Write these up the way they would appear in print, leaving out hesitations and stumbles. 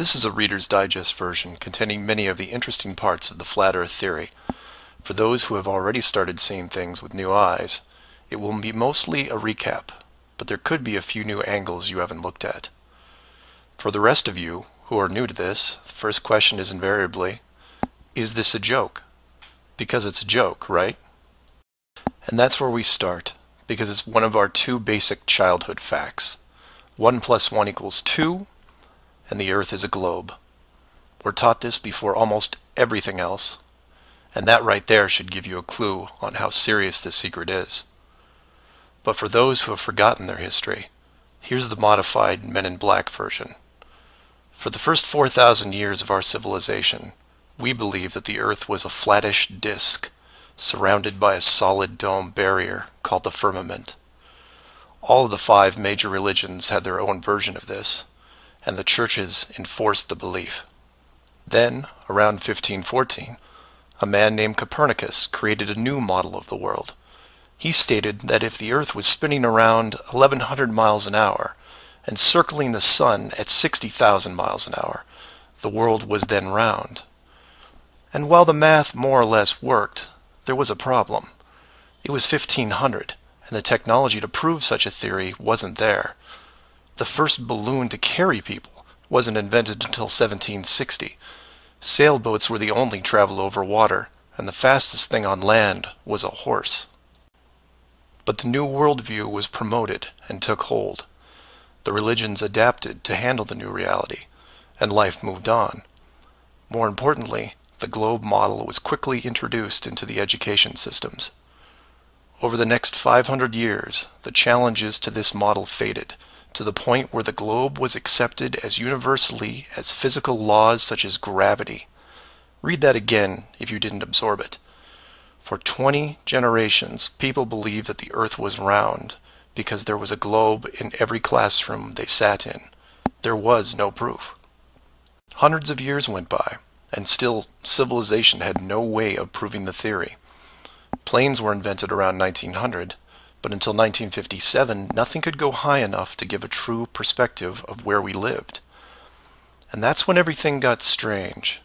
This is a Reader's Digest version containing many of the interesting parts of the Flat Earth theory. For those who have already started seeing things with new eyes, it will be mostly a recap, but there could be a few new angles you haven't looked at. For the rest of you who are new to this, the first question is invariably, is this a joke? Because it's a joke, right? And that's where we start, because it's one of our two basic childhood facts. 1 + 1 = 2, and the Earth is a globe. We're taught this before almost everything else, and that right there should give you a clue on how serious this secret is. But for those who have forgotten their history, here's the modified Men in Black version. For the first 4,000 years of our civilization, we believed that the Earth was a flattish disk surrounded by a solid dome barrier called the firmament. All of the 5 major religions had their own version of this, and the churches enforced the belief. Then, around 1514, a man named Copernicus created a new model of the world. He stated that if the Earth was spinning around 1,100 miles an hour and circling the sun at 60,000 miles an hour, the world was then round. And while the math more or less worked, there was a problem. It was 1500, and the technology to prove such a theory wasn't there. The first balloon to carry people wasn't invented until 1760. Sailboats were the only travel over water, and the fastest thing on land was a horse. But the new worldview was promoted and took hold. The religions adapted to handle the new reality, and life moved on. More importantly, the globe model was quickly introduced into the education systems. Over the next 500 years, the challenges to this model faded, to the point where the globe was accepted as universally as physical laws such as gravity. Read that again if you didn't absorb it. For 20 generations, people believed that the Earth was round because there was a globe in every classroom they sat in. There was no proof. Hundreds of years went by, and still civilization had no way of proving the theory. Planes were invented around 1900, but until 1957, nothing could go high enough to give a true perspective of where we lived. And that's when everything got strange.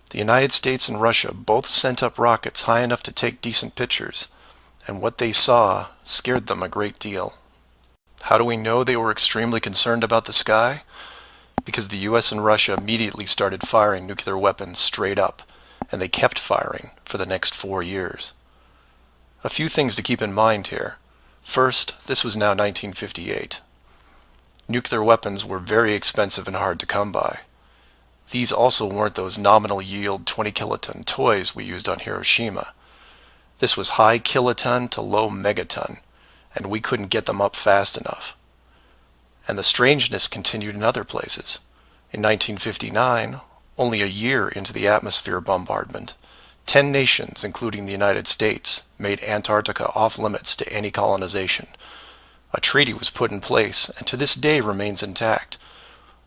The United States and Russia both sent up rockets high enough to take decent pictures, and what they saw scared them a great deal. How do we know they were extremely concerned about the sky? Because the US and Russia immediately started firing nuclear weapons straight up, and they kept firing for the next 4 years. A few things to keep in mind here. First, this was now 1958. Nuclear weapons were very expensive and hard to come by. These also weren't those nominal yield 20 kiloton toys we used on Hiroshima. This was high kiloton to low megaton, and we couldn't get them up fast enough. And the strangeness continued in other places. In 1959, only a year into the atmosphere bombardment, 10 nations, including the United States, made Antarctica off-limits to any colonization. A treaty was put in place and to this day remains intact.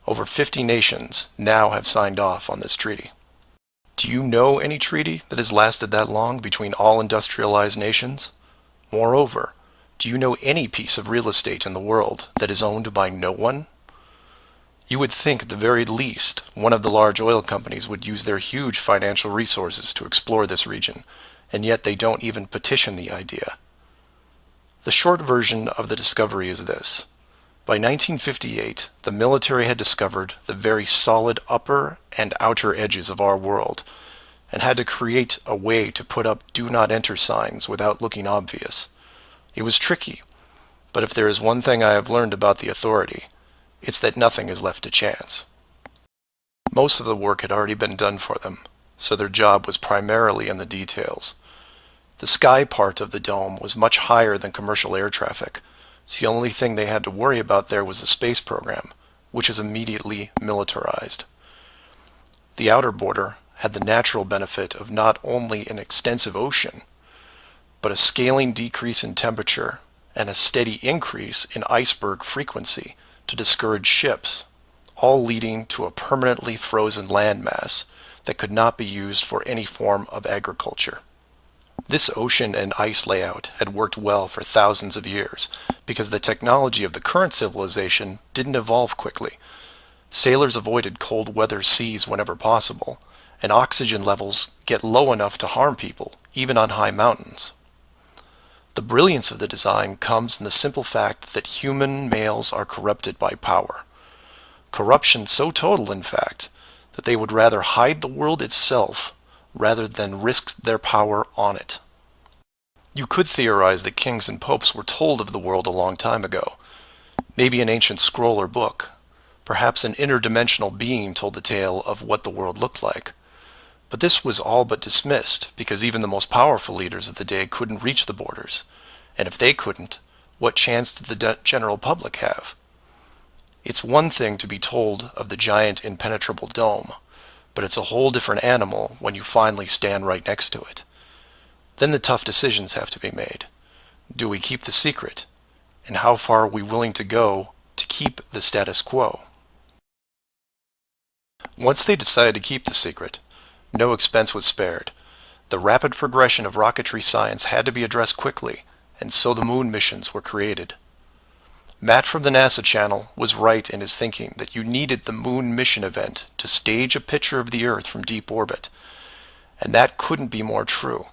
Over 50 nations now have signed off on this treaty. Do you know any treaty that has lasted that long between all industrialized nations? Moreover, do you know any piece of real estate in the world that is owned by no one? You would think at the very least one of the large oil companies would use their huge financial resources to explore this region, and yet they don't even petition the idea. The short version of the discovery is this. By 1958, the military had discovered the very solid upper and outer edges of our world, and had to create a way to put up "Do Not Enter" signs without looking obvious. It was tricky, but if there is one thing I have learned about the authority, it's that nothing is left to chance. Most of the work had already been done for them, so their job was primarily in the details. The sky part of the dome was much higher than commercial air traffic, so the only thing they had to worry about there was the space program, which is immediately militarized. The outer border had the natural benefit of not only an extensive ocean, but a scaling decrease in temperature and a steady increase in iceberg frequency to discourage ships, all leading to a permanently frozen landmass that could not be used for any form of agriculture. This ocean and ice layout had worked well for thousands of years because the technology of the current civilization didn't evolve quickly. Sailors avoided cold weather seas whenever possible, and oxygen levels get low enough to harm people, even on high mountains. The brilliance of the design comes in the simple fact that human males are corrupted by power. Corruption so total, in fact, that they would rather hide the world itself rather than risk their power on it. You could theorize that kings and popes were told of the world a long time ago. Maybe an ancient scroll or book. Perhaps an interdimensional being told the tale of what the world looked like. But this was all but dismissed, because even the most powerful leaders of the day couldn't reach the borders. And if they couldn't, what chance did the general public have? It's one thing to be told of the giant impenetrable dome, but it's a whole different animal when you finally stand right next to it. Then the tough decisions have to be made. Do we keep the secret? And how far are we willing to go to keep the status quo? Once they decided to keep the secret, no expense was spared. The rapid progression of rocketry science had to be addressed quickly, and so the moon missions were created. Matt from the NASA channel was right in his thinking that you needed the moon mission event to stage a picture of the Earth from deep orbit, and that couldn't be more true.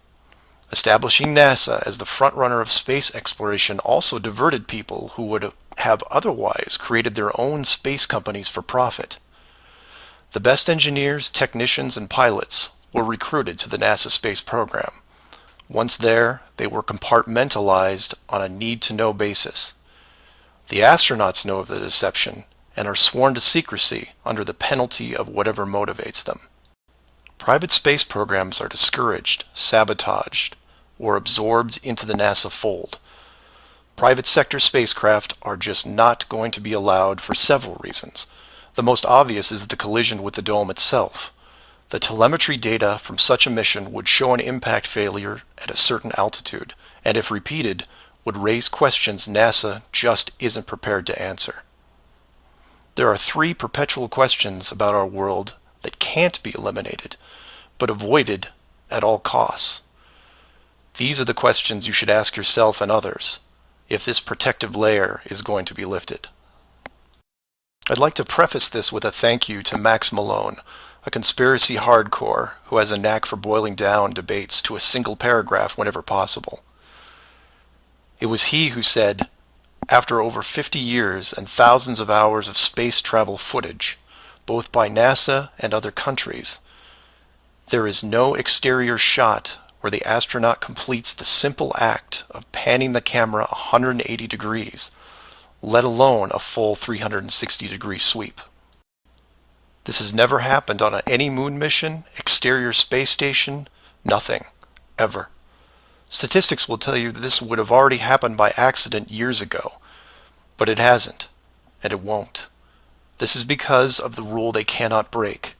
Establishing NASA as the frontrunner of space exploration also diverted people who would have otherwise created their own space companies for profit. The best engineers, technicians, and pilots were recruited to the NASA space program. Once there, they were compartmentalized on a need-to-know basis. The astronauts know of the deception and are sworn to secrecy under the penalty of whatever motivates them. Private space programs are discouraged, sabotaged, or absorbed into the NASA fold. Private sector spacecraft are just not going to be allowed for several reasons. The most obvious is the collision with the dome itself. The telemetry data from such a mission would show an impact failure at a certain altitude, and if repeated, would raise questions NASA just isn't prepared to answer. There are 3 perpetual questions about our world that can't be eliminated, but avoided at all costs. These are the questions you should ask yourself and others if this protective layer is going to be lifted. I'd like to preface this with a thank you to Max Malone, a conspiracy hardcore who has a knack for boiling down debates to a single paragraph whenever possible. It was he who said, after over 50 years and thousands of hours of space travel footage, both by NASA and other countries, there is no exterior shot where the astronaut completes the simple act of panning the camera 180 degrees, let alone a full 360-degree sweep. This has never happened on any moon mission, exterior space station, nothing, ever. Statistics will tell you that this would have already happened by accident years ago, but it hasn't, and it won't. This is because of the rule they cannot break,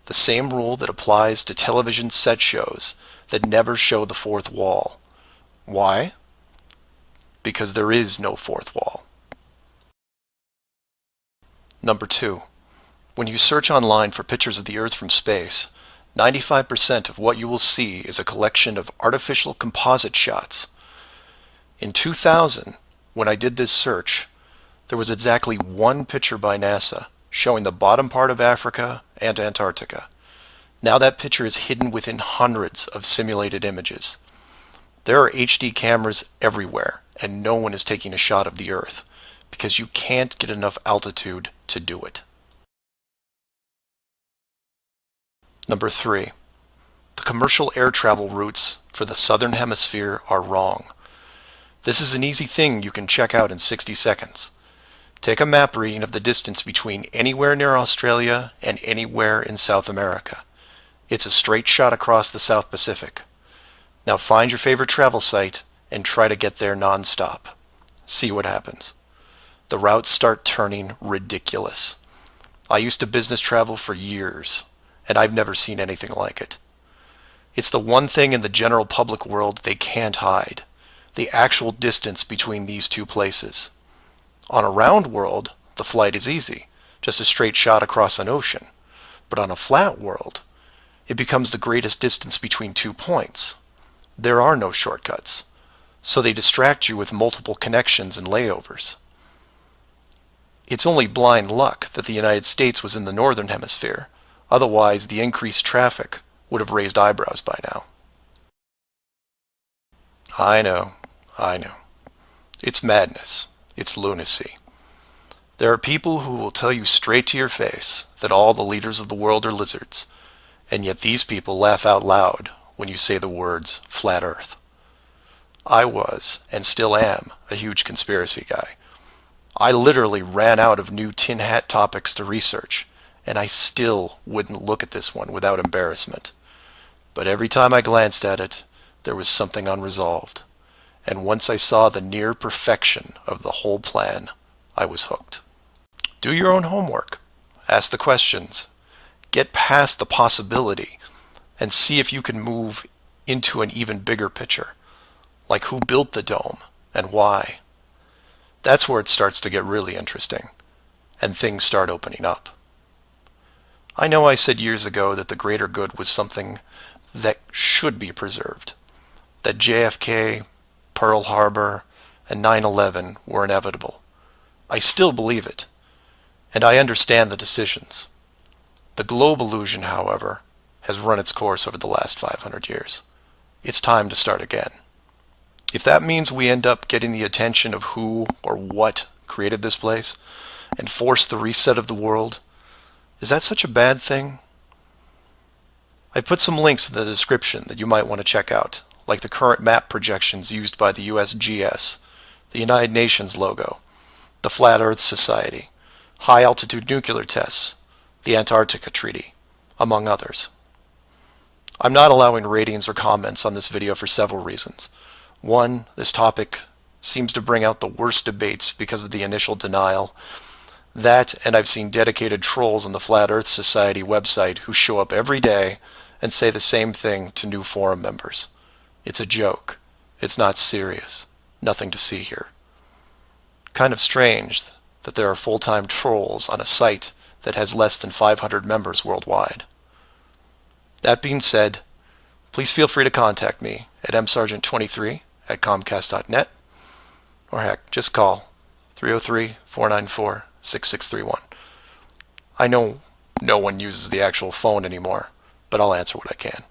the same rule that applies to television set shows that never show the fourth wall. Why? Because there is no fourth wall. Number 2. When you search online for pictures of the Earth from space, 95% of what you will see is a collection of artificial composite shots. In 2000, when I did this search, there was exactly 1 picture by NASA showing the bottom part of Africa and Antarctica. Now that picture is hidden within hundreds of simulated images. There are HD cameras everywhere, and no one is taking a shot of the Earth, because you can't get enough altitude to do it. Number 3. The commercial air travel routes for the southern hemisphere are wrong. This is an easy thing you can check out in 60 seconds. Take a map reading of the distance between anywhere near Australia and anywhere in South America. It's a straight shot across the South Pacific. Now find your favorite travel site and try to get there non-stop. See what happens. The routes start turning ridiculous. I used to business travel for years, and I've never seen anything like it. It's the one thing in the general public world they can't hide, the actual distance between these 2 places. On a round world, the flight is easy, just a straight shot across an ocean. But on a flat world, it becomes the greatest distance between 2 points. There are no shortcuts, so they distract you with multiple connections and layovers. It's only blind luck that the United States was in the northern hemisphere. Otherwise, the increased traffic would have raised eyebrows by now. I know, I know. It's madness. It's lunacy. There are people who will tell you straight to your face that all the leaders of the world are lizards, and yet these people laugh out loud when you say the words flat earth. I was, and still am, a huge conspiracy guy. I literally ran out of new tin hat topics to research, and I still wouldn't look at this one without embarrassment. But every time I glanced at it, there was something unresolved. And once I saw the near perfection of the whole plan, I was hooked. Do your own homework. Ask the questions. Get past the possibility and see if you can move into an even bigger picture. Like who built the dome and why. That's where it starts to get really interesting and things start opening up. I know I said years ago that the greater good was something that should be preserved. That JFK, Pearl Harbor, and 9/11 were inevitable. I still believe it. And I understand the decisions. The globe illusion, however, has run its course over the last 500 years. It's time to start again. If that means we end up getting the attention of who or what created this place and force the reset of the world, is that such a bad thing? I've put some links in the description that you might want to check out, like the current map projections used by the USGS, the United Nations logo, the Flat Earth Society, high-altitude nuclear tests, the Antarctica Treaty, among others. I'm not allowing ratings or comments on this video for several reasons. One, this topic seems to bring out the worst debates because of the initial denial. That, and I've seen dedicated trolls on the Flat Earth Society website who show up every day and say the same thing to new forum members. It's a joke. It's not serious. Nothing to see here. Kind of strange that there are full-time trolls on a site that has less than 500 members worldwide. That being said, please feel free to contact me at msargent23@comcast.net, or heck, just call 303-494-6631. I know no one uses the actual phone anymore, but I'll answer what I can.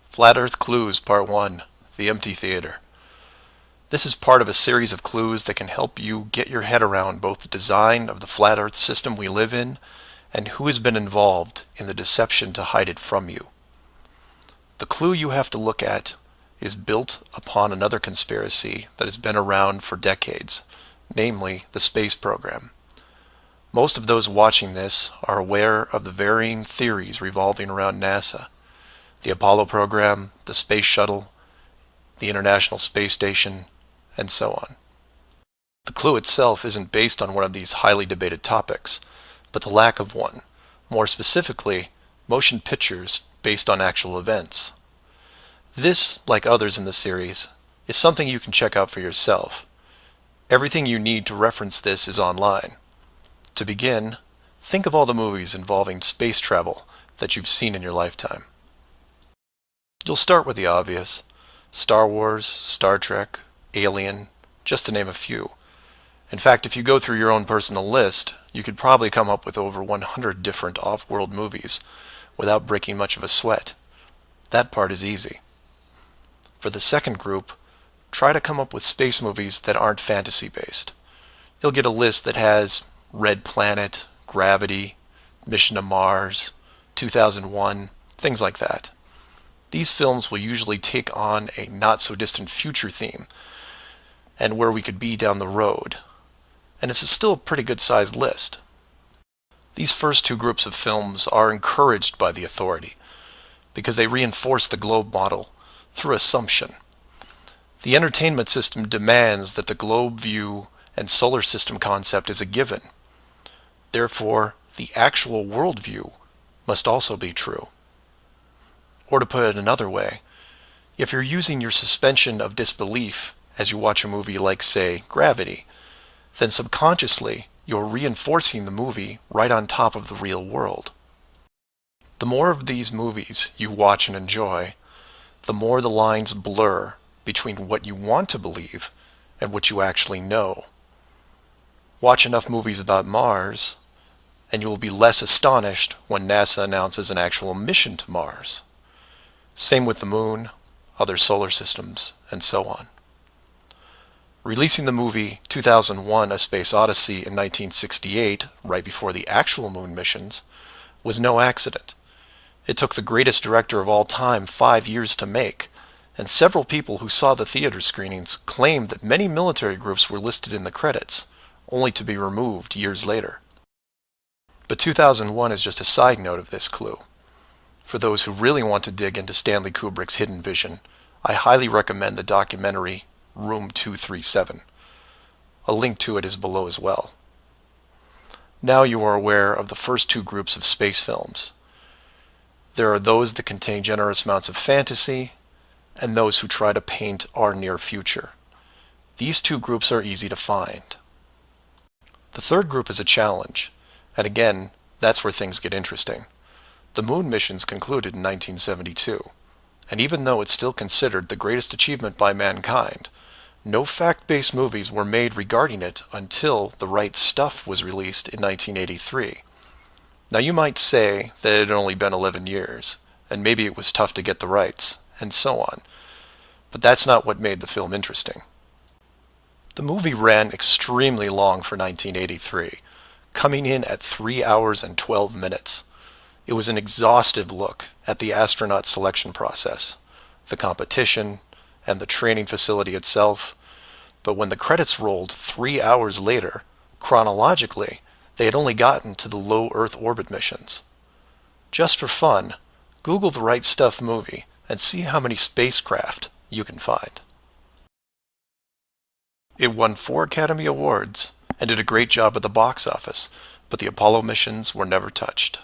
Flat Earth Clues Part 1, The Empty Theater. This is part of a series of clues that can help you get your head around both the design of the flat Earth system we live in and who has been involved in the deception to hide it from you. The clue you have to look at is built upon another conspiracy that has been around for decades, namely the space program. Most of those watching this are aware of the varying theories revolving around NASA, the Apollo program, the Space Shuttle, the International Space Station, and so on. The clue itself isn't based on one of these highly debated topics, but the lack of one. More specifically, motion pictures based on actual events. This, like others in the series, is something you can check out for yourself. Everything you need to reference this is online. To begin, think of all the movies involving space travel that you've seen in your lifetime. You'll start with the obvious: Star Wars, Star Trek, Alien, just to name a few. In fact, if you go through your own personal list, you could probably come up with over 100 different off-world movies without breaking much of a sweat. That part is easy. For the second group, try to come up with space movies that aren't fantasy-based. You'll get a list that has Red Planet, Gravity, Mission to Mars, 2001, things like that. These films will usually take on a not-so-distant future theme and where we could be down the road. And it's still a pretty good-sized list. These first two groups of films are encouraged by the authority because they reinforce the globe model through assumption. The entertainment system demands that the globe view and solar system concept is a given. Therefore, the actual worldview must also be true. Or to put it another way, if you're using your suspension of disbelief as you watch a movie like, say, Gravity, then subconsciously you're reinforcing the movie right on top of the real world. The more of these movies you watch and enjoy, the more the lines blur between what you want to believe and what you actually know. Watch enough movies about Mars, and you will be less astonished when NASA announces an actual mission to Mars. Same with the Moon, other solar systems, and so on. Releasing the movie 2001: A Space Odyssey in 1968, right before the actual Moon missions, was no accident. It took the greatest director of all time 5 years to make, and several people who saw the theater screenings claimed that many military groups were listed in the credits, only to be removed years later. But 2001 is just a side note of this clue. For those who really want to dig into Stanley Kubrick's hidden vision, I highly recommend the documentary Room 237. A link to it is below as well. Now you are aware of the first two groups of space films. There are those that contain generous amounts of fantasy, and those who try to paint our near future. These two groups are easy to find. The third group is a challenge, and again, that's where things get interesting. The Moon missions concluded in 1972, and even though it's still considered the greatest achievement by mankind, no fact-based movies were made regarding it until The Right Stuff was released in 1983. Now you might say that it had only been 11 years, and maybe it was tough to get the rights, and so on. But that's not what made the film interesting. The movie ran extremely long for 1983, coming in at 3 hours and 12 minutes. It was an exhaustive look at the astronaut selection process, the competition, and the training facility itself. But when the credits rolled 3 hours later, chronologically, they had only gotten to the low Earth orbit missions. Just for fun, Google The Right Stuff movie and see how many spacecraft you can find. It won 4 Academy Awards and did a great job at the box office, but the Apollo missions were never touched.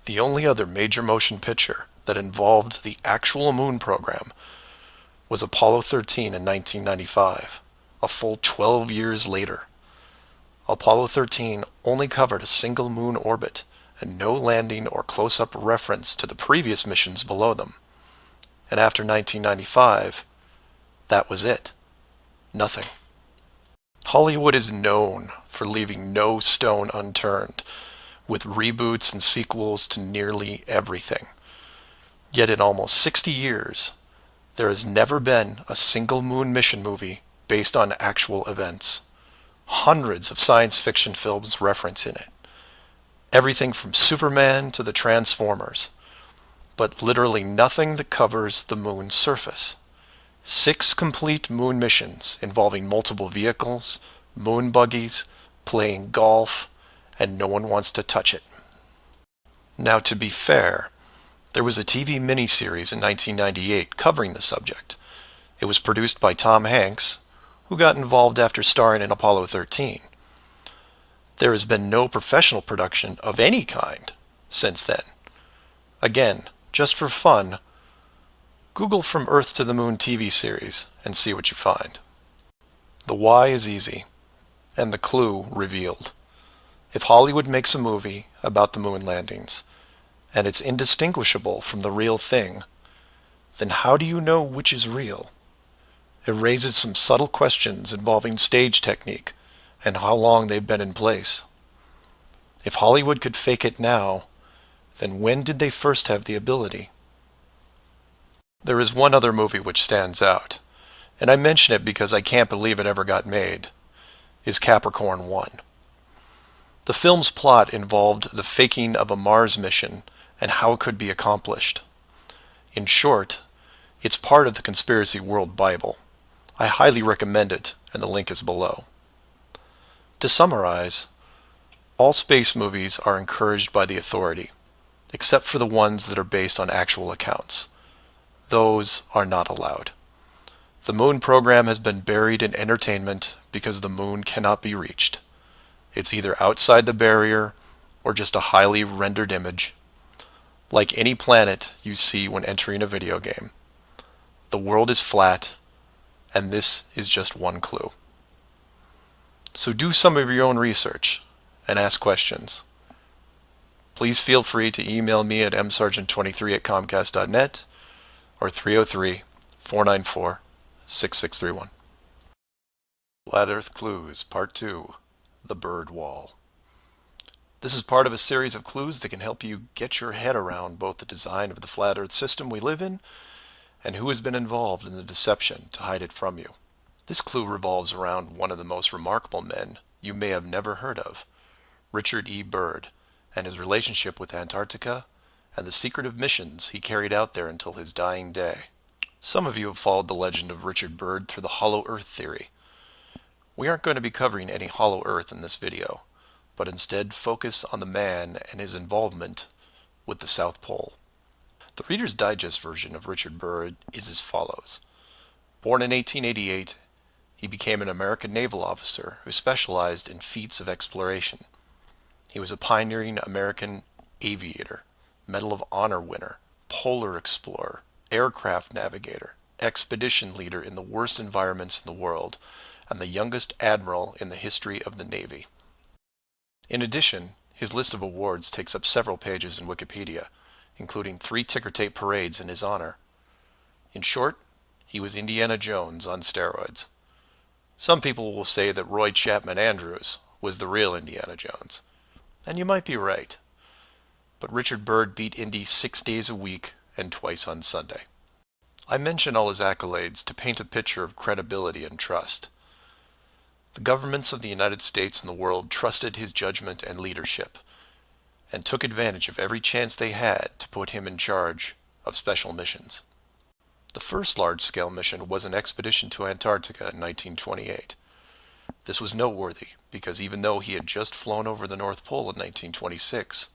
The only other major motion picture that involved the actual moon program was Apollo 13 in 1995, a full 12 years later. Apollo 13 only covered a single moon orbit and no landing or close-up reference to the previous missions below them. And after 1995, that was it. Nothing. Hollywood is known for leaving no stone unturned, with reboots and sequels to nearly everything. Yet in almost 60 years, there has never been a single moon mission movie based on actual events. Hundreds of science fiction films reference in it. Everything from Superman to the Transformers. But literally nothing that covers the moon's surface. 6 complete moon missions involving multiple vehicles, moon buggies, playing golf, and no one wants to touch it. Now, to be fair, there was a TV miniseries in 1998 covering the subject. It was produced by Tom Hanks, who got involved after starring in Apollo 13. There has been no professional production of any kind since then. Again, just for fun, Google From Earth to the Moon TV series and see what you find. The why is easy, and the clue revealed. If Hollywood makes a movie about the moon landings, and it's indistinguishable from the real thing, then how do you know which is real? It raises some subtle questions involving stage technique and how long they've been in place. If Hollywood could fake it now, then when did they first have the ability? There is one other movie which stands out, and I mention it because I can't believe it ever got made, is Capricorn 1. The film's plot involved the faking of a Mars mission and how it could be accomplished. In short, it's part of the Conspiracy World Bible. I highly recommend it, and the link is below. To summarize, all space movies are encouraged by the authority, except for the ones that are based on actual accounts. Those are not allowed. The moon program has been buried in entertainment because the moon cannot be reached. It's either outside the barrier or just a highly rendered image, like any planet you see when entering a video game. The world is flat, and this is just one clue. So do some of your own research and ask questions. Please feel free to email me at msargent23@comcast.net or 303-494-6631. Flat Earth Clues, Part 2, The Bird Wall. This is part of a series of clues that can help you get your head around both the design of the flat Earth system we live in and who has been involved in the deception to hide it from you. This clue revolves around one of the most remarkable men you may have never heard of, Richard E. Byrd, and his relationship with Antarctica and the secretive missions he carried out there until his dying day. Some of you have followed the legend of Richard Byrd through the Hollow Earth theory. We aren't going to be covering any Hollow Earth in this video, but instead focus on the man and his involvement with the South Pole. The Reader's Digest version of Richard Byrd is as follows. Born in 1888, he became an American naval officer who specialized in feats of exploration. He was a pioneering American aviator, Medal of Honor winner, polar explorer, aircraft navigator, expedition leader in the worst environments in the world, and the youngest admiral in the history of the Navy. In addition, his list of awards takes up several pages in Wikipedia, including 3 ticker tape parades in his honor. In short, he was Indiana Jones on steroids. Some people will say that Roy Chapman Andrews was the real Indiana Jones, and you might be right. But Richard Byrd beat Indy 6 days a week and twice on Sunday. I mention all his accolades to paint a picture of credibility and trust. The governments of the United States and the world trusted his judgment and leadership, and took advantage of every chance they had to put him in charge of special missions. The first large-scale mission was an expedition to Antarctica in 1928. This was noteworthy because even though he had just flown over the North Pole in 1926,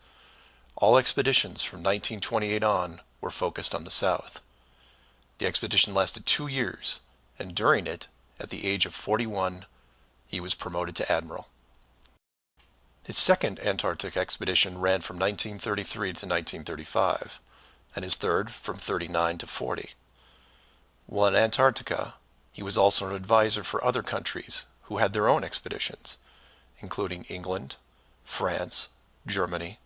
all expeditions from 1928 on were focused on the South. The expedition lasted 2 years, and during it, at the age of 41, he was promoted to admiral. His second Antarctic expedition ran from 1933 to 1935, and his third from 39 to 40. While in Antarctica, he was also an advisor for other countries who had their own expeditions, including England, France, Germany,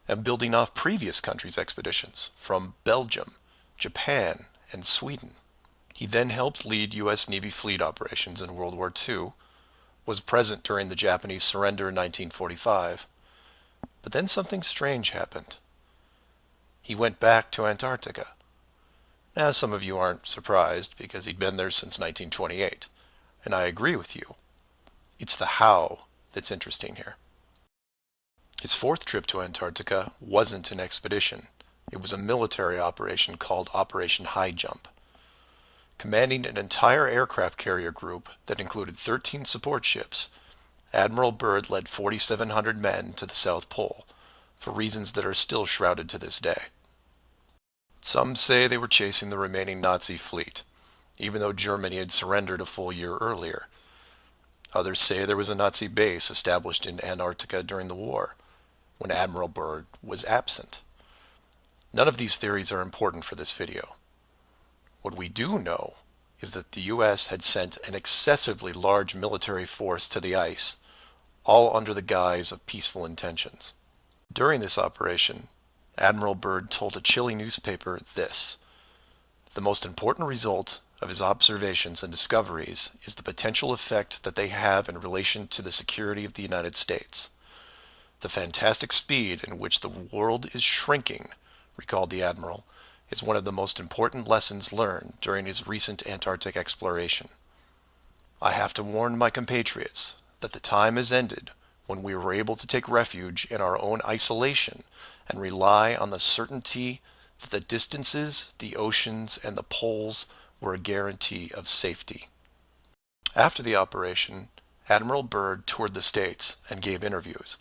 and building off previous countries' expeditions from Belgium, Japan, and Sweden. He then helped lead U.S. Navy fleet operations in World War II, was present during the Japanese surrender in 1945, but then something strange happened. He went back to Antarctica. Now, some of you aren't surprised because he'd been there since 1928, and I agree with you. It's the how that's interesting here. His fourth trip to Antarctica wasn't an expedition. It was a military operation called Operation High Jump. Commanding an entire aircraft carrier group that included 13 support ships, Admiral Byrd led 4,700 men to the South Pole, for reasons that are still shrouded to this day. Some say they were chasing the remaining Nazi fleet, even though Germany had surrendered a full year earlier. Others say there was a Nazi base established in Antarctica during the war, when Admiral Byrd was absent. None of these theories are important for this video. What we do know is that the U.S. had sent an excessively large military force to the ice, all under the guise of peaceful intentions. During this operation, Admiral Byrd told a Chile newspaper this: "The most important result of his observations and discoveries is the potential effect that they have in relation to the security of the United States. The fantastic speed in which the world is shrinking," recalled the Admiral, "is one of the most important lessons learned during his recent Antarctic exploration. I have to warn my compatriots that the time has ended when we were able to take refuge in our own isolation and rely on the certainty that the distances, the oceans, and the poles were a guarantee of safety." After the operation, Admiral Byrd toured the States and gave interviews,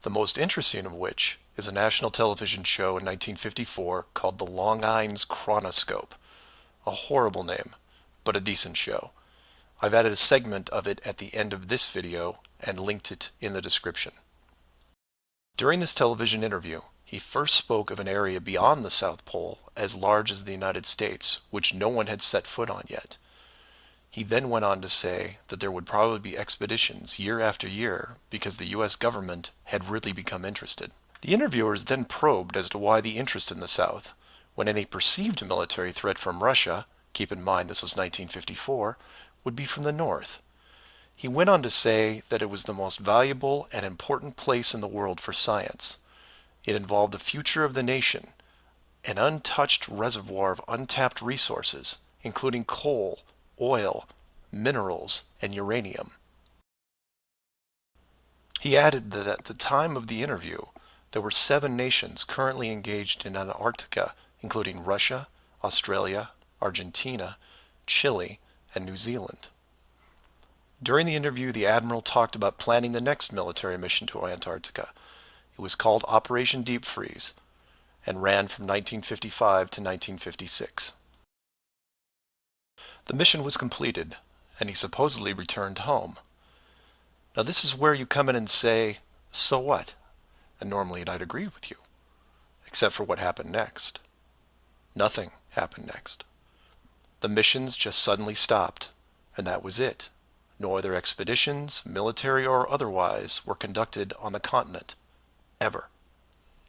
the most interesting of which is a national television show in 1954 called The Longines Chronoscope. A horrible name, but a decent show. I've added a segment of it at the end of this video and linked it in the description. During this television interview, he first spoke of an area beyond the South Pole as large as the United States, which no one had set foot on yet. He then went on to say that there would probably be expeditions year after year because the U.S. government had really become interested. The interviewers then probed as to why the interest in the South, when any perceived military threat from Russia, keep in mind this was 1954, would be from the North. He went on to say that it was the most valuable and important place in the world for science. It involved the future of the nation, an untouched reservoir of untapped resources, including coal, oil, minerals, and uranium. He added that at the time of the interview, there were 7 nations currently engaged in Antarctica, including Russia, Australia, Argentina, Chile, and New Zealand. During the interview, the Admiral talked about planning the next military mission to Antarctica. It was called Operation Deep Freeze and ran from 1955 to 1956. The mission was completed, and he supposedly returned home. Now this is where you come in and say, so what? And normally I'd agree with you, except for what happened next. Nothing happened next. The missions just suddenly stopped, and that was it. No other expeditions, military or otherwise, were conducted on the continent, ever.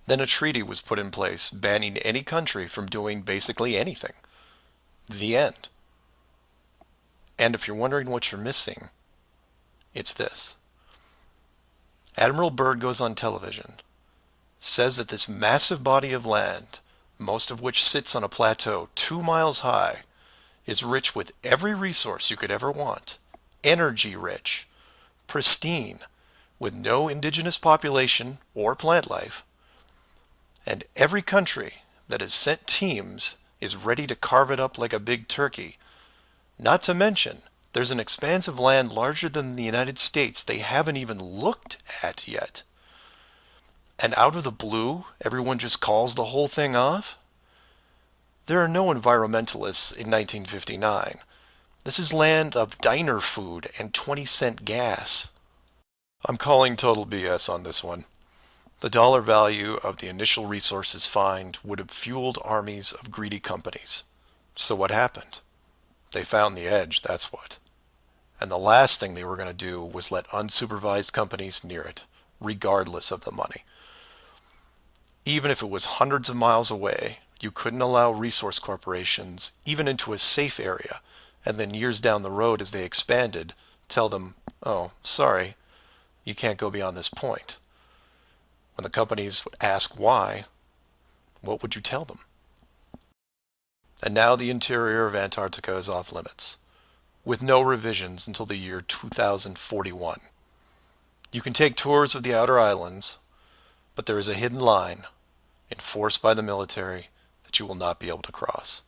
Then a treaty was put in place banning any country from doing basically anything. The end. And if you're wondering what you're missing, it's this. Admiral Byrd goes on television, says that this massive body of land, most of which sits on a plateau 2 miles high, is rich with every resource you could ever want, energy rich, pristine, with no indigenous population or plant life, and every country that has sent teams is ready to carve it up like a big turkey. Not to mention, there's an expanse of land larger than the United States they haven't even looked at yet. And out of the blue, everyone just calls the whole thing off? There are no environmentalists in 1959. This is land of diner food and 20-cent gas. I'm calling total BS on this one. The dollar value of the initial resources find would have fueled armies of greedy companies. So what happened? They found the edge, that's what. And the last thing they were going to do was let unsupervised companies near it, regardless of the money. Even if it was hundreds of miles away, you couldn't allow resource corporations even into a safe area, and then years down the road as they expanded, tell them, oh, sorry, you can't go beyond this point. When the companies would ask why, what would you tell them? And now the interior of Antarctica is off limits, with no revisions until the year 2041. You can take tours of the outer islands, but there is a hidden line, enforced by the military, that you will not be able to cross.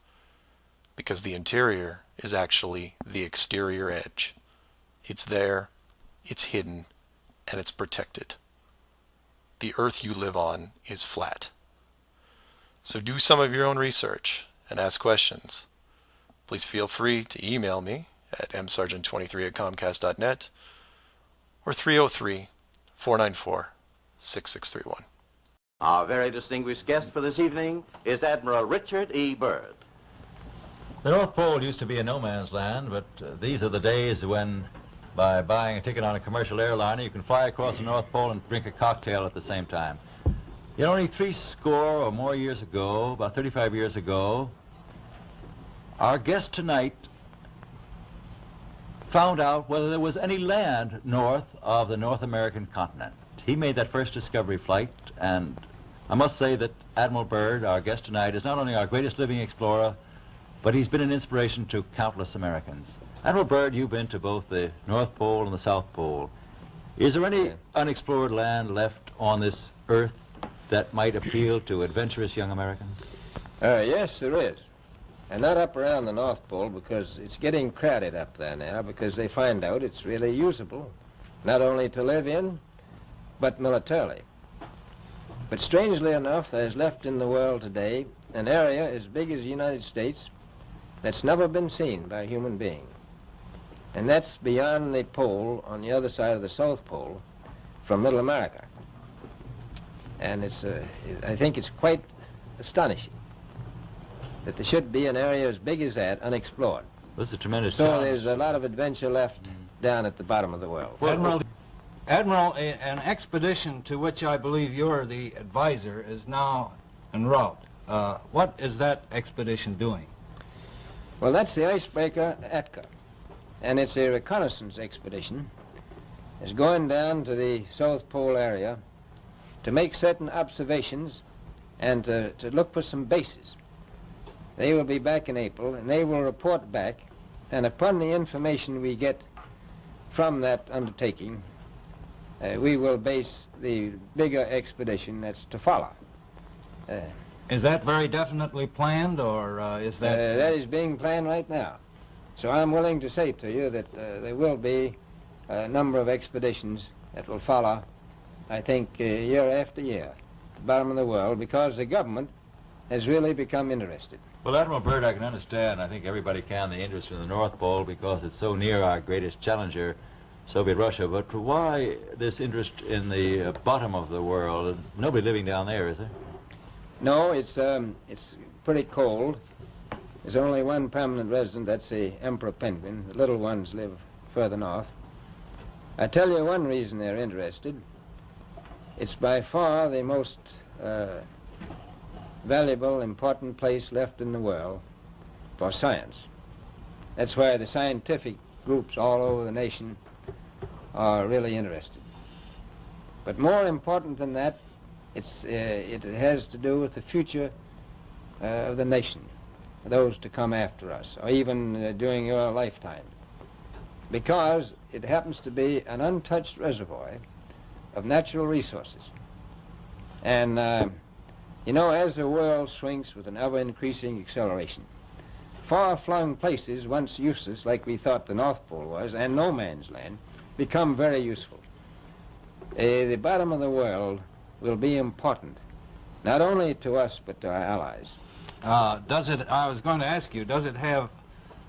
Because the interior is actually the exterior edge. It's there, it's hidden, and it's protected. The Earth you live on is flat. So do some of your own research and ask questions. Please feel free to email me at msargent23@comcast.net or 303-494-6631. Our very distinguished guest for this evening is Admiral Richard E. Byrd. The North Pole used to be a no man's land, but these are the days when, by buying a ticket on a commercial airliner, you can fly across the North Pole and drink a cocktail at the same time. Yet only 70 or more years ago, about 35 years ago, our guest tonight found out whether there was any land north of the North American continent. He made that first discovery flight, and I must say that Admiral Byrd, our guest tonight, is not only our greatest living explorer, but he's been an inspiration to countless Americans. Admiral Byrd, you've been to both the North Pole and the South Pole. Is there any unexplored land left on this Earth that might appeal to adventurous young Americans? Yes, there is. And not up around the North Pole, because it's getting crowded up there now, because they find out it's really usable, not only to live in, but militarily. But strangely enough, there's left in the world today an area as big as the United States that's never been seen by a human being. And that's beyond the pole on the other side of the South Pole from Middle America. And I think it's quite astonishing that there should be an area as big as that unexplored. This is a tremendous So challenge. there's a lot of adventure left down at the bottom of the world. Admiral, an expedition to which I believe you're the advisor is now en route. What is that expedition doing? Well, that's the icebreaker Atka. And it's a reconnaissance expedition is going down to the South Pole area to make certain observations and to look for some bases. They will be back in April, and they will report back, and upon the information we get from that undertaking, we will base the bigger expedition that's to follow. Is that very definitely planned, or is that... That is being planned right now. So I'm willing to say to you that there will be a number of expeditions that will follow, I think, year after year, at the bottom of the world, because the government has really become interested. Well, Admiral Byrd, I can understand, I think everybody can, the interest in the North Pole because it's so near our greatest challenger, Soviet Russia. But why this interest in the bottom of the world? Nobody living down there, is there? No, it's pretty cold. There's only one permanent resident, that's the emperor penguin. The little ones live further north. I tell you one reason they're interested. It's by far the most valuable, important place left in the world for science. That's why the scientific groups all over the nation are really interested. But more important than that, it has to do with the future of the nation, those to come after us, or even during your lifetime, because it happens to be an untouched reservoir of natural resources. And you know, as the world shrinks with an ever-increasing acceleration, far-flung places once useless, like we thought the North Pole was, and no man's land, become very useful. The bottom of the world will be important, not only to us, but to our allies. I was going to ask you, does it have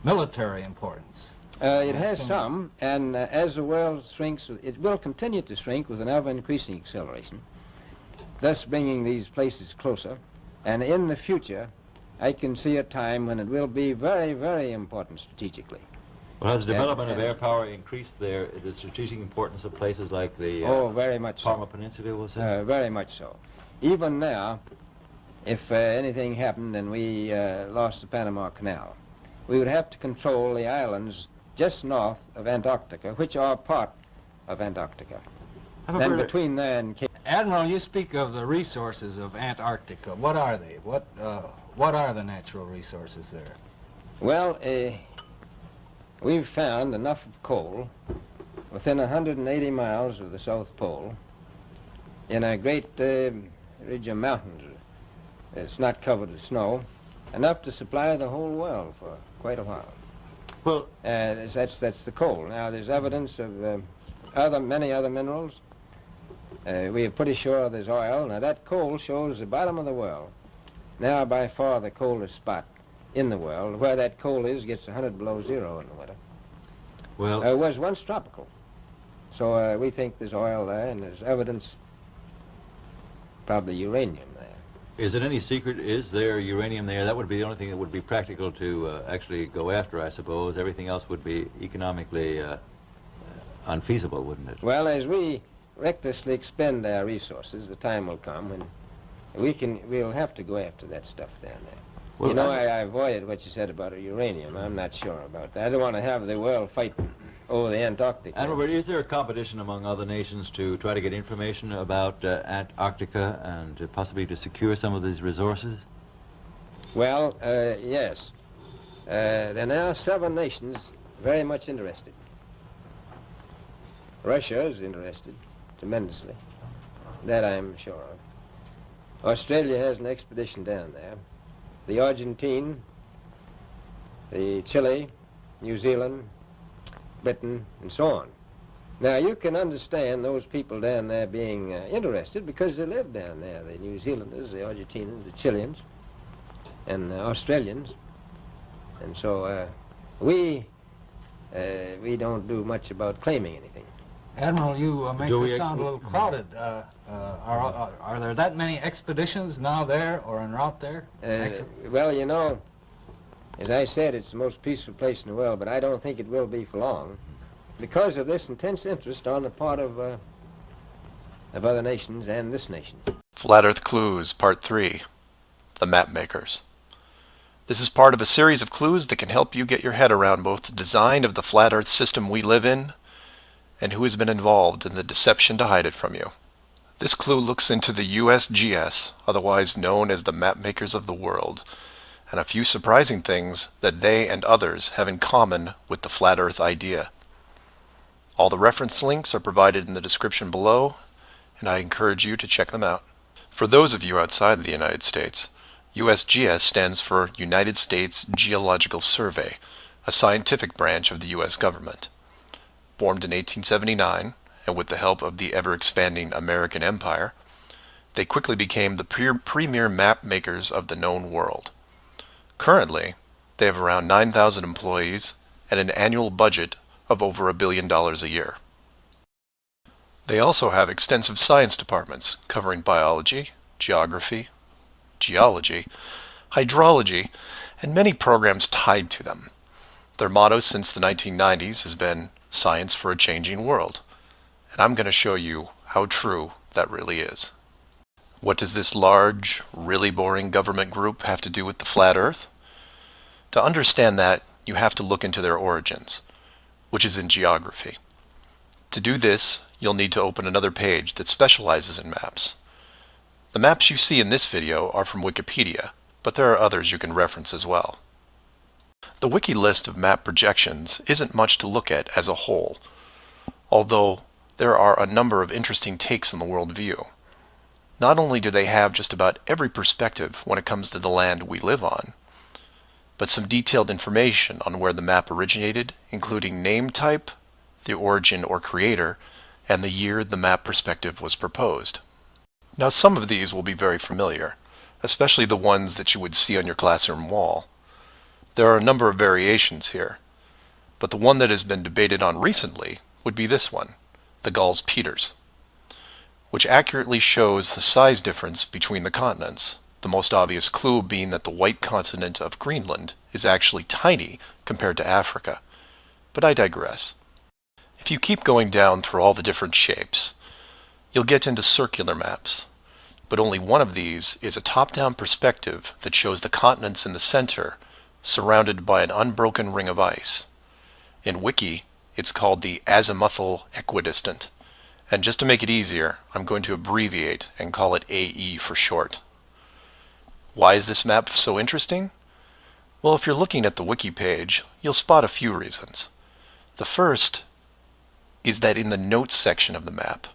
military importance? It has some, and as the world shrinks, it will continue to shrink with an ever-increasing acceleration, thus bringing these places closer. And in the future, I can see a time when it will be very, very important strategically. Well, has the development of air power increased the strategic importance of places like the very much Parma so. Peninsula, was it? Very much so. Even now, if anything happened and we lost the Panama Canal, we would have to control the islands just north of Antarctica, which are part of Antarctica. Then between there and Cape... Admiral, you speak of the resources of Antarctica. What are they? What are the natural resources there? Well, we've found enough of coal within 180 miles of the South Pole in a great ridge of mountains. It's not covered with snow, enough to supply the whole world for quite a while. Well, that's the coal. Now, there's evidence of many other minerals. We are pretty sure there's oil. Now, that coal shows the bottom of the world. Now, by far the coldest spot in the world. Where that coal is gets 100 below zero in the winter. well, It was once tropical. So we think there's oil there, and there's evidence, probably uranium there. is it any secret? Is there uranium there? That would be the only thing that would be practical to actually go after, I suppose. Everything else would be economically unfeasible, wouldn't it? Well, as we recklessly expend our resources, the time will come when we'll have to go after that stuff down there. Well, you know, I avoided what you said about uranium. I'm not sure about that. I don't want to have the world fight over the Antarctic. Admiral Byrd, is there a competition among other nations to try to get information about Antarctica and possibly to secure some of these resources? Well, yes. There are now 7 nations very much interested. Russia is interested tremendously. That I'm sure of. Australia has an expedition down there. The Argentine, the Chile, New Zealand, Britain, and so on. Now, you can understand those people down there being interested because they live down there, the New Zealanders, the Argentinians, the Chileans, and the Australians. And so we don't do much about claiming anything. Admiral, you make Do we this sound a little crowded. Are there that many expeditions now there or en route there? Well, you know, as I said, it's the most peaceful place in the world, but I don't think it will be for long because of this intense interest on the part of other nations and this nation. Flat Earth Clues, Part 3, The Map Makers. This is part of a series of clues that can help you get your head around both the design of the flat Earth system we live in and who has been involved in the deception to hide it from you. This clue looks into the USGS, otherwise known as the mapmakers of the world, and a few surprising things that they and others have in common with the flat Earth idea. All the reference links are provided in the description below, and I encourage you to check them out. For those of you outside the United States, USGS stands for United States Geological Survey, a scientific branch of the U.S. government. Formed in 1879, and with the help of the ever-expanding American Empire, they quickly became the premier map makers of the known world. Currently, they have around 9,000 employees and an annual budget of over $1 billion a year. They also have extensive science departments covering biology, geography, geology, hydrology, and many programs tied to them. Their motto since the 1990s has been "Science for a Changing World," and I'm going to show you how true that really is. What does this large, really boring government group have to do with the flat Earth? To understand that, you have to look into their origins, which is in geography. To do this, you'll need to open another page that specializes in maps. The maps you see in this video are from Wikipedia, but there are others you can reference as well. The wiki list of map projections isn't much to look at as a whole, although there are a number of interesting takes on the world view. Not only do they have just about every perspective when it comes to the land we live on, but some detailed information on where the map originated, including name type, the origin or creator, and the year the map perspective was proposed. Now, some of these will be very familiar, especially the ones that you would see on your classroom wall. There are a number of variations here, but the one that has been debated on recently would be this one, the Gauls-Peters, which accurately shows the size difference between the continents, the most obvious clue being that the white continent of Greenland is actually tiny compared to Africa. But I digress. If you keep going down through all the different shapes, you'll get into circular maps, but only one of these is a top-down perspective that shows the continents in the center surrounded by an unbroken ring of ice. In Wiki, it's called the azimuthal equidistant, and just to make it easier, I'm going to abbreviate and call it AE for short. Why is this map so interesting? Well, if you're looking at the Wiki page, you'll spot a few reasons. The first is that in the notes section of the map,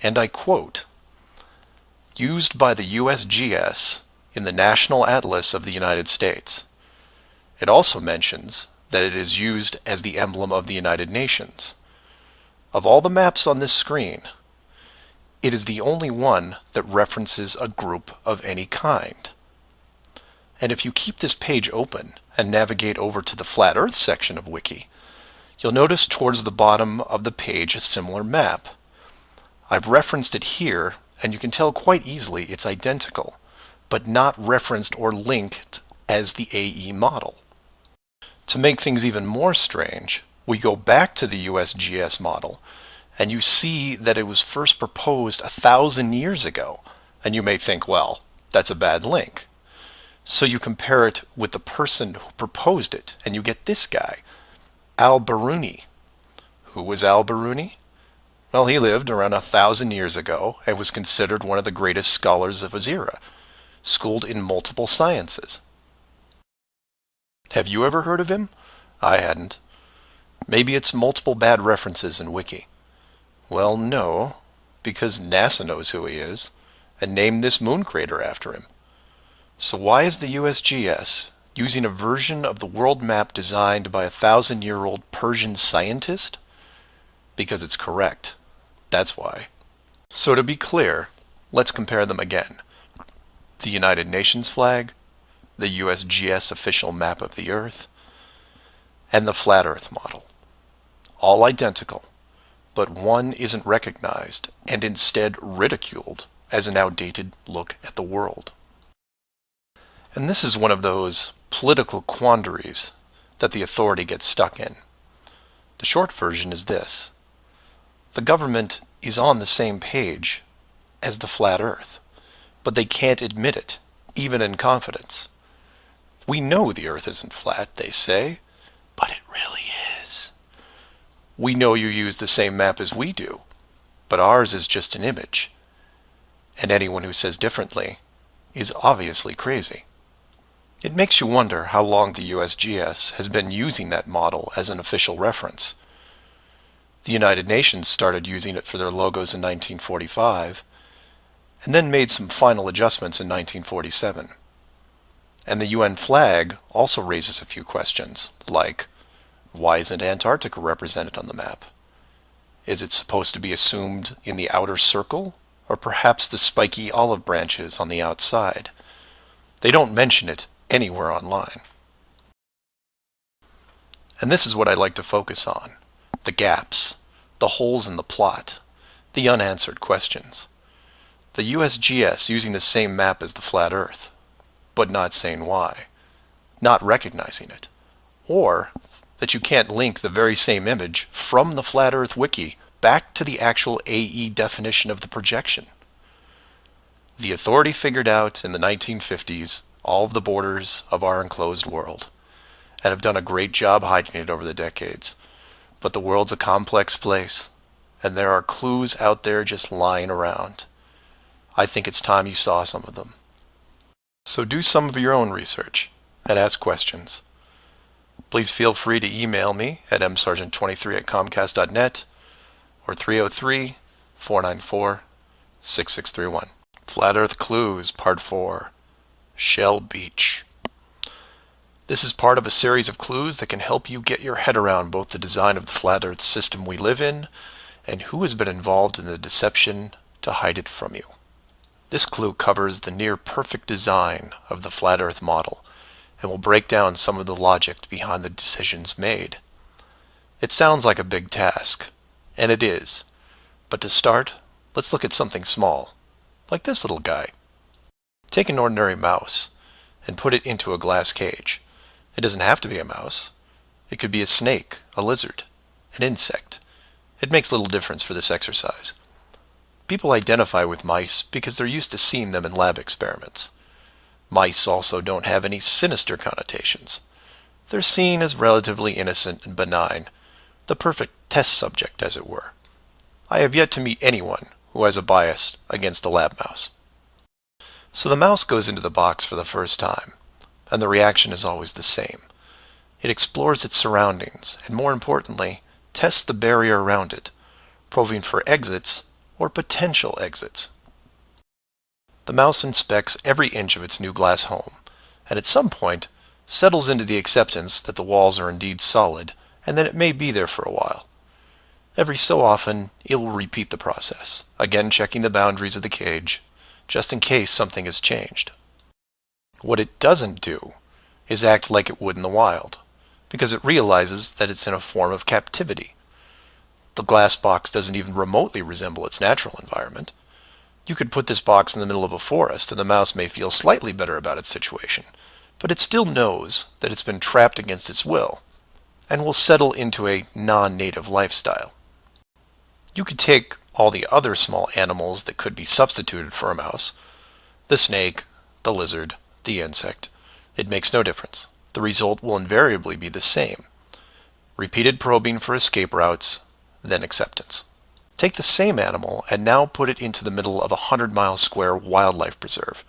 and I quote, "Used by the USGS in the National Atlas of the United States." It also mentions that it is used as the emblem of the United Nations. Of all the maps on this screen, it is the only one that references a group of any kind. And if you keep this page open and navigate over to the Flat Earth section of Wiki, you'll notice towards the bottom of the page a similar map. I've referenced it here, and you can tell quite easily it's identical, but not referenced or linked as the AE model. To make things even more strange, we go back to the USGS model, and you see that it was first proposed 1,000 years ago, and you may think, well, that's a bad link. So you compare it with the person who proposed it, and you get this guy, Al-Biruni. Who was Al-Biruni? Well, he lived around 1,000 years ago and was considered one of the greatest scholars of his era, schooled in multiple sciences. Have you ever heard of him? I hadn't. Maybe it's multiple bad references in Wiki. Well, no, because NASA knows who he is and named this moon crater after him. So why is the USGS using a version of the world map designed by a 1,000-year-old Persian scientist? Because it's correct. That's why. So to be clear, let's compare them again. The United Nations flag, the USGS official map of the Earth, and the Flat Earth model. All identical, but one isn't recognized and instead ridiculed as an outdated look at the world. And this is one of those political quandaries that the authority gets stuck in. The short version is this. The government is on the same page as the flat Earth, but they can't admit it, even in confidence. We know the Earth isn't flat, they say, but it really is. We know you use the same map as we do, but ours is just an image. And anyone who says differently is obviously crazy. It makes you wonder how long the USGS has been using that model as an official reference. The United Nations started using it for their logos in 1945, and then made some final adjustments in 1947. And the UN flag also raises a few questions, like, why isn't Antarctica represented on the map? Is it supposed to be assumed in the outer circle, or perhaps the spiky olive branches on the outside? They don't mention it anywhere online. And this is what I like to focus on: the gaps, the holes in the plot, the unanswered questions. The USGS using the same map as the flat Earth, but not saying why, not recognizing it, or that you can't link the very same image from the Flat Earth Wiki back to the actual AE definition of the projection. The authority figured out in the 1950s all of the borders of our enclosed world, and have done a great job hiding it over the decades. But the world's a complex place, and there are clues out there just lying around. I think it's time you saw some of them. So do some of your own research and ask questions. Please feel free to email me at msargent23@comcast.net or 303-494-6631. Flat Earth Clues, Part 4, Shell Beach. This is part of a series of clues that can help you get your head around both the design of the flat Earth system we live in and who has been involved in the deception to hide it from you. This clue covers the near-perfect design of the flat Earth model and will break down some of the logic behind the decisions made. It sounds like a big task, and it is, but to start, let's look at something small, like this little guy. Take an ordinary mouse and put it into a glass cage. It doesn't have to be a mouse. It could be a snake, a lizard, an insect. It makes little difference for this exercise. People identify with mice because they're used to seeing them in lab experiments. Mice also don't have any sinister connotations. They're seen as relatively innocent and benign, the perfect test subject, as it were. I have yet to meet anyone who has a bias against the lab mouse. So the mouse goes into the box for the first time, and the reaction is always the same. It explores its surroundings, and more importantly, tests the barrier around it, probing for exits or potential exits. The mouse inspects every inch of its new glass home, and at some point settles into the acceptance that the walls are indeed solid and that it may be there for a while. Every so often, it will repeat the process, again checking the boundaries of the cage, just in case something has changed. What it doesn't do is act like it would in the wild, because it realizes that it's in a form of captivity. The glass box doesn't even remotely resemble its natural environment. You could put this box in the middle of a forest and the mouse may feel slightly better about its situation, but it still knows that it's been trapped against its will, and will settle into a non-native lifestyle. You could take all the other small animals that could be substituted for a mouse, the snake, the lizard, the insect. It makes no difference. The result will invariably be the same. Repeated probing for escape routes, then acceptance. Take the same animal and now put it into the middle of a 100-mile square wildlife preserve,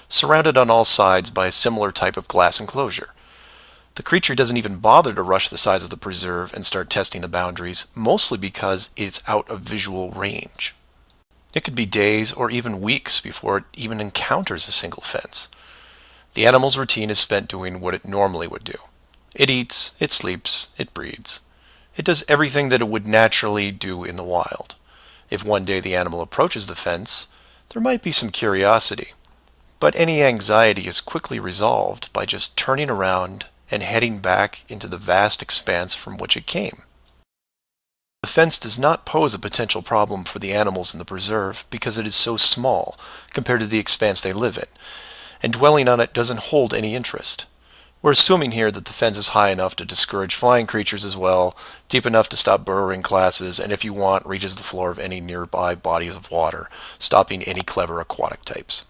surrounded on all sides by a similar type of glass enclosure. The creature doesn't even bother to rush the size of the preserve and start testing the boundaries, mostly because it's out of visual range. It could be days or even weeks before it even encounters a single fence. The animal's routine is spent doing what it normally would do. It eats, it sleeps, it breeds. It does everything that it would naturally do in the wild. If one day the animal approaches the fence, there might be some curiosity, but any anxiety is quickly resolved by just turning around and heading back into the vast expanse from which it came. The fence does not pose a potential problem for the animals in the preserve because it is so small compared to the expanse they live in, and dwelling on it doesn't hold any interest. We're assuming here that the fence is high enough to discourage flying creatures as well, deep enough to stop burrowing classes, and if you want, reaches the floor of any nearby bodies of water, stopping any clever aquatic types.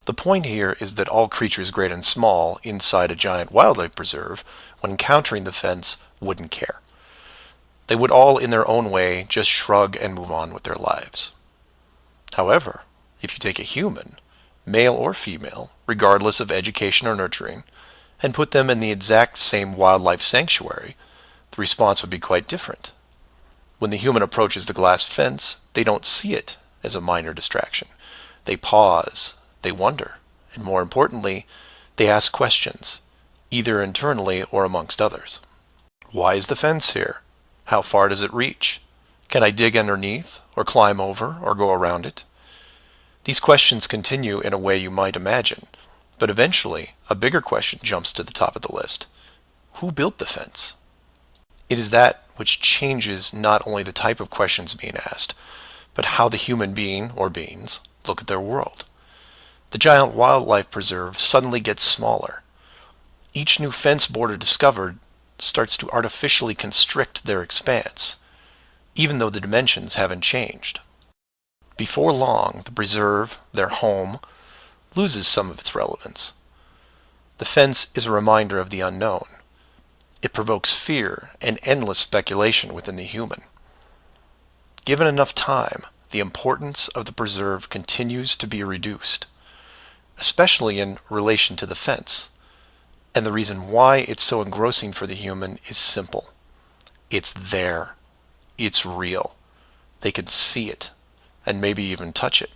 The point here is that all creatures great and small inside a giant wildlife preserve, when encountering the fence, wouldn't care. They would all, in their own way, just shrug and move on with their lives. However, if you take a human, male or female, regardless of education or nurturing, and put them in the exact same wildlife sanctuary, the response would be quite different. When the human approaches the glass fence, they don't see it as a minor distraction. They pause, they wonder, and more importantly, they ask questions, either internally or amongst others. Why is the fence here? How far does it reach? Can I dig underneath, or climb over, or go around it? These questions continue in a way you might imagine, but eventually a bigger question jumps to the top of the list. Who built the fence? It is that which changes not only the type of questions being asked, but how the human being, or beings, look at their world. The giant wildlife preserve suddenly gets smaller. Each new fence border discovered starts to artificially constrict their expanse, even though the dimensions haven't changed. Before long, the preserve, their home, loses some of its relevance. The fence is a reminder of the unknown. It provokes fear and endless speculation within the human. Given enough time, the importance of the preserve continues to be reduced, especially in relation to the fence. And the reason why it's so engrossing for the human is simple. It's there. It's real. They can see it, and maybe even touch it.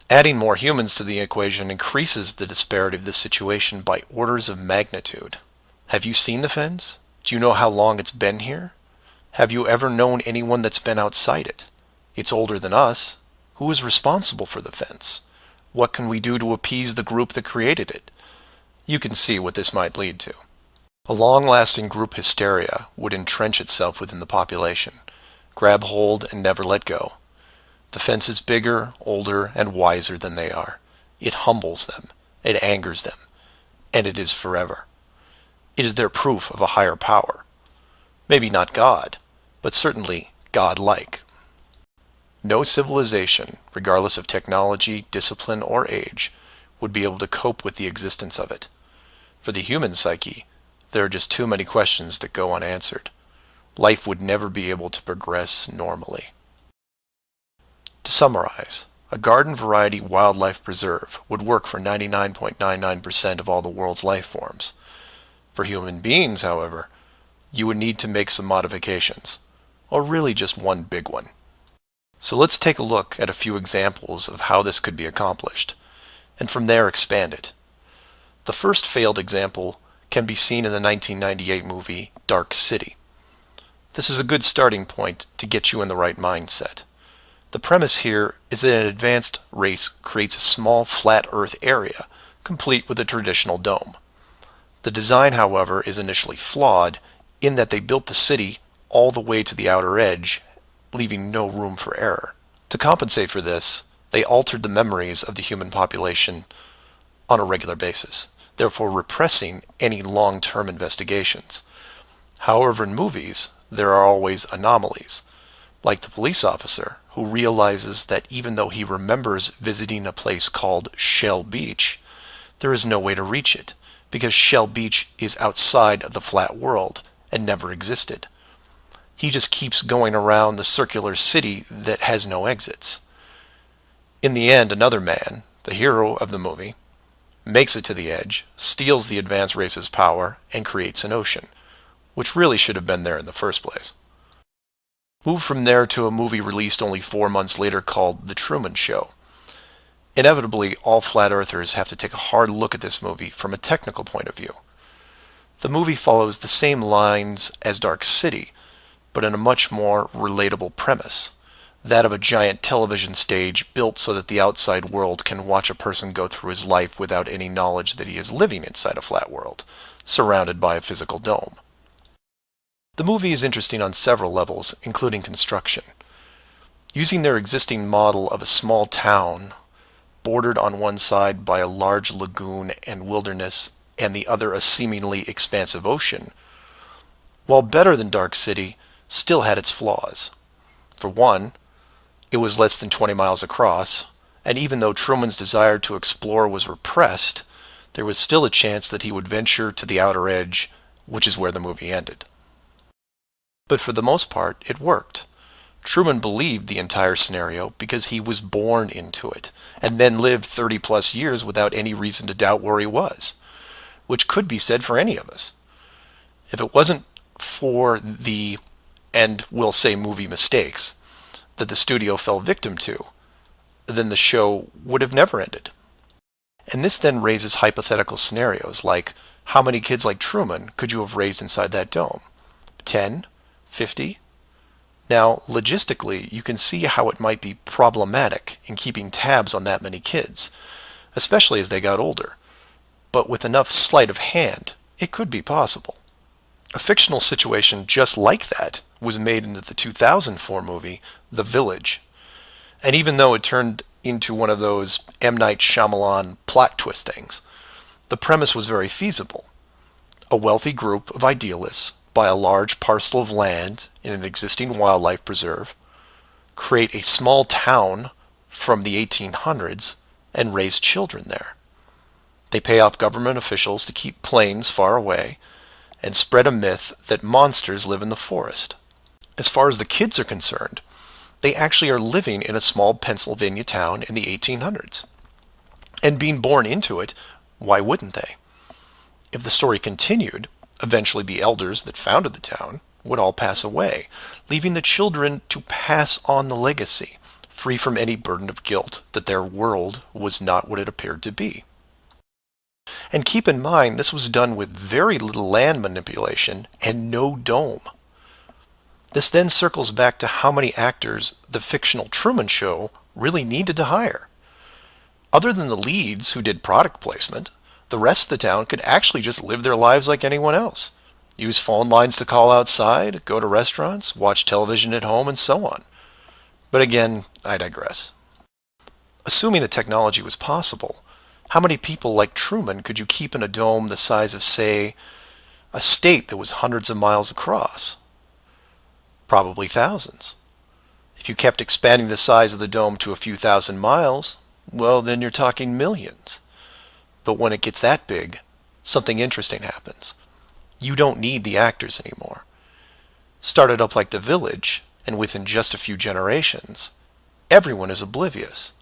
Adding more humans to the equation increases the disparity of this situation by orders of magnitude. Have you seen the fence? Do you know how long it's been here? Have you ever known anyone that's been outside it? It's older than us. Who is responsible for the fence? What can we do to appease the group that created it? You can see what this might lead to. A long-lasting group hysteria would entrench itself within the population, grab hold and never let go. The fence is bigger, older, and wiser than they are. It humbles them, it angers them, and it is forever. It is their proof of a higher power. Maybe not God, but certainly God-like. No civilization, regardless of technology, discipline, or age, would be able to cope with the existence of it. For the human psyche, there are just too many questions that go unanswered. Life would never be able to progress normally. To summarize, a garden variety wildlife preserve would work for 99.99% of all the world's life forms. For human beings, however, you would need to make some modifications, or really just one big one. So let's take a look at a few examples of how this could be accomplished, and from there expand it. The first failed example can be seen in the 1998 movie Dark City. This is a good starting point to get you in the right mindset. The premise here is that an advanced race creates a small flat earth area, complete with a traditional dome. The design, however, is initially flawed in that they built the city all the way to the outer edge, leaving no room for error. To compensate for this, they altered the memories of the human population on a regular basis, therefore repressing any long-term investigations. However, in movies, there are always anomalies, like the police officer who realizes that even though he remembers visiting a place called Shell Beach, there is no way to reach it, because Shell Beach is outside of the flat world and never existed. He just keeps going around the circular city that has no exits. In the end, another man, the hero of the movie, makes it to the edge, steals the advanced race's power, and creates an ocean, which really should have been there in the first place. Move from there to a movie released only 4 months later called The Truman Show. Inevitably, all flat earthers have to take a hard look at this movie from a technical point of view. The movie follows the same lines as Dark City, but in a much more relatable premise, that of a giant television stage built so that the outside world can watch a person go through his life without any knowledge that he is living inside a flat world, surrounded by a physical dome. The movie is interesting on several levels, including construction. Using their existing model of a small town, bordered on one side by a large lagoon and wilderness, and the other a seemingly expansive ocean, while better than Dark City, still had its flaws. For one, it was less than 20 miles across, and even though Truman's desire to explore was repressed, there was still a chance that he would venture to the outer edge, which is where the movie ended. But for the most part, it worked. Truman believed the entire scenario because he was born into it, and then lived 30 plus years without any reason to doubt where he was, which could be said for any of us. If it wasn't for the, and we'll say movie mistakes, that the studio fell victim to, then the show would have never ended. And this then raises hypothetical scenarios like, how many kids like Truman could you have raised inside that dome? 10? 50? Now, logistically, you can see how it might be problematic in keeping tabs on that many kids, especially as they got older. But with enough sleight of hand, it could be possible. A fictional situation just like that was made into the 2004 movie, The Village. And even though it turned into one of those M. Night Shyamalan plot twist things, the premise was very feasible. A wealthy group of idealists buy a large parcel of land in an existing wildlife preserve, create a small town from the 1800s, and raise children there. They pay off government officials to keep planes far away and spread a myth that monsters live in the forest. As far as the kids are concerned, they actually are living in a small Pennsylvania town in the 1800s. And being born into it, why wouldn't they? If the story continued, eventually the elders that founded the town would all pass away, leaving the children to pass on the legacy, free from any burden of guilt that their world was not what it appeared to be. And keep in mind, this was done with very little land manipulation and no dome. This then circles back to how many actors the fictional Truman Show really needed to hire. Other than the leads who did product placement, the rest of the town could actually just live their lives like anyone else. Use phone lines to call outside, go to restaurants, watch television at home, and so on. But again, I digress. Assuming the technology was possible, how many people like Truman could you keep in a dome the size of, say, a state that was hundreds of miles across? Probably thousands. If you kept expanding the size of the dome to a few thousand miles, well, then you're talking millions. But when it gets that big, something interesting happens. You don't need the actors anymore. Start it up like The Village, and within just a few generations, everyone is oblivious.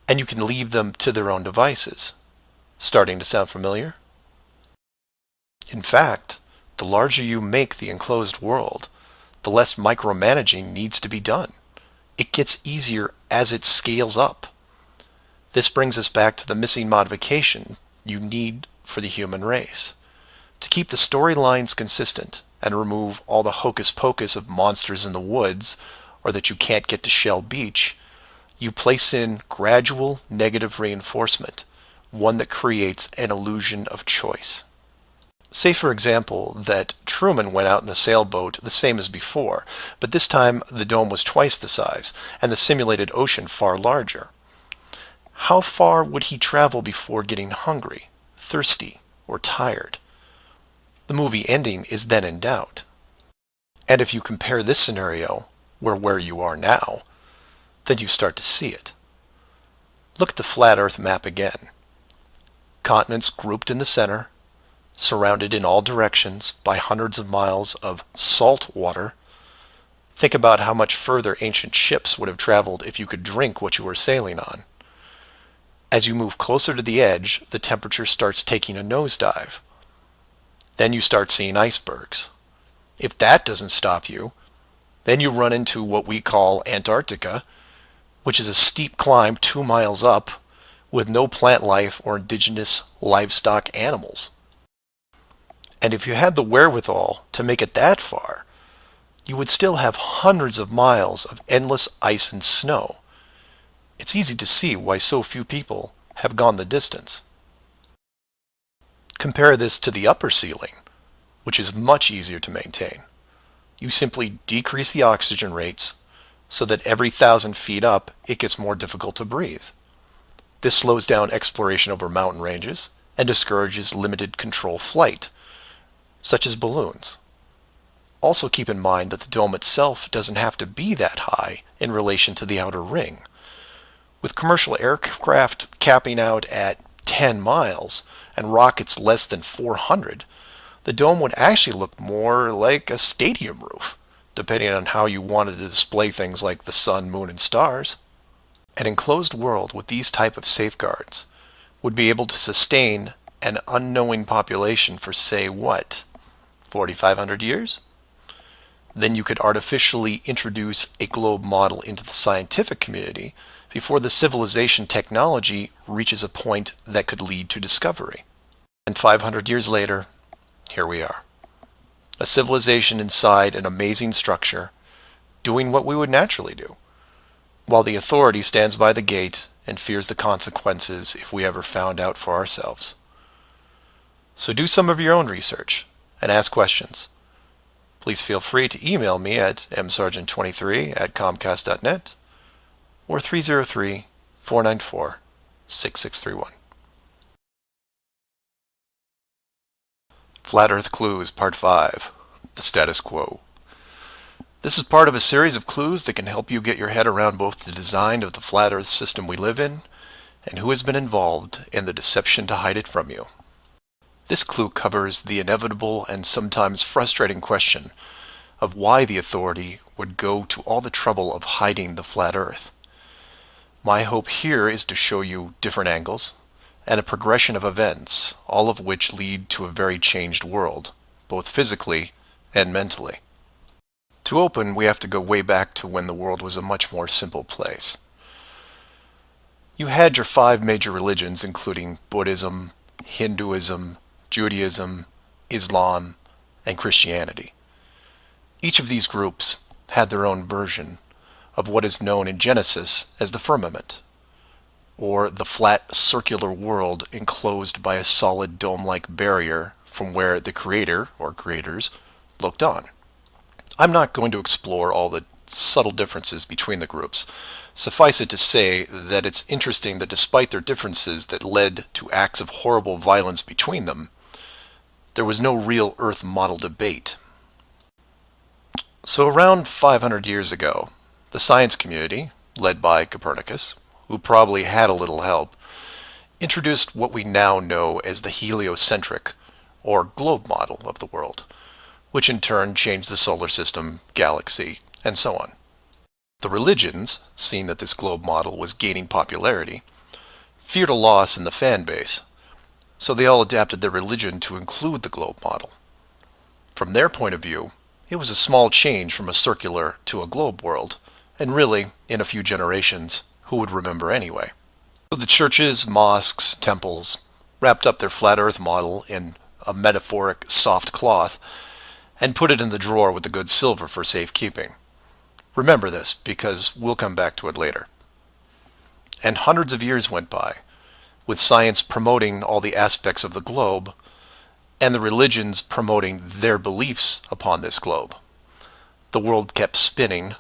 And you can leave them to their own devices. Starting to sound familiar? In fact, the larger you make the enclosed world, the less micromanaging needs to be done. It gets easier as it scales up. This brings us back to the missing modification you need for the human race. To keep the storylines consistent and remove all the hocus pocus of monsters in the woods or that you can't get to Shell Beach, you place in gradual negative reinforcement, one that creates an illusion of choice. Say, for example, that Truman went out in the sailboat the same as before, but this time the dome was twice the size and the simulated ocean far larger. How far would he travel before getting hungry, thirsty, or tired? The movie ending is then in doubt. And if you compare this scenario where you are now, then you start to see it. Look at the flat Earth map again. Continents grouped in the center, surrounded in all directions by hundreds of miles of salt water. Think about how much further ancient ships would have traveled if you could drink what you were sailing on. As you move closer to the edge, the temperature starts taking a nosedive. Then you start seeing icebergs. If that doesn't stop you, then you run into what we call Antarctica, which is a steep climb 2 miles up with no plant life or indigenous livestock animals. And if you had the wherewithal to make it that far, you would still have hundreds of miles of endless ice and snow. It's easy to see why so few people have gone the distance. Compare this to the upper ceiling, which is much easier to maintain. You simply decrease the oxygen rates so that every 1,000 feet up it gets more difficult to breathe. This slows down exploration over mountain ranges and discourages limited control flight, such as balloons. Also keep in mind that the dome itself doesn't have to be that high in relation to the outer ring. With commercial aircraft capping out at 10 miles and rockets less than 400, the dome would actually look more like a stadium roof, depending on how you wanted to display things like the sun, moon, and stars. An enclosed world with these type of safeguards would be able to sustain an unknowing population for, say, what, 4,500 years? Then you could artificially introduce a globe model into the scientific community before the civilization technology reaches a point that could lead to discovery. And 500 years later, here we are. A civilization inside an amazing structure, doing what we would naturally do, while the authority stands by the gate and fears the consequences if we ever found out for ourselves. So do some of your own research and ask questions. Please feel free to email me at msargent23@comcast.net or 303-494-6631. Flat Earth Clues Part 5, The Status Quo. This is part of a series of clues that can help you get your head around both the design of the flat Earth system we live in and who has been involved in the deception to hide it from you. This clue covers the inevitable and sometimes frustrating question of why the authority would go to all the trouble of hiding the flat Earth. My hope here is to show you different angles and a progression of events, all of which lead to a very changed world, both physically and mentally. To open, we have to go way back to when the world was a much more simple place. You had your 5 major religions, including Buddhism, Hinduism, Judaism, Islam, and Christianity. Each of these groups had their own version of what is known in Genesis as the firmament, or the flat circular world enclosed by a solid dome-like barrier from where the creator, or creators, looked on. I'm not going to explore all the subtle differences between the groups. Suffice it to say that it's interesting that despite their differences that led to acts of horrible violence between them, there was no real Earth model debate. So around 500 years ago, the science community, led by Copernicus, who probably had a little help, introduced what we now know as the heliocentric, or globe model of the world, which in turn changed the solar system, galaxy, and so on. The religions, seeing that this globe model was gaining popularity, feared a loss in the fan base, so they all adapted their religion to include the globe model. From their point of view, it was a small change from a circular to a globe world, and really, in a few generations, who would remember anyway? So the churches, mosques, temples wrapped up their flat Earth model in a metaphoric soft cloth and put it in the drawer with the good silver for safekeeping. Remember this, because we'll come back to it later. And hundreds of years went by, with science promoting all the aspects of the globe, and the religions promoting their beliefs upon this globe. The world kept spinning,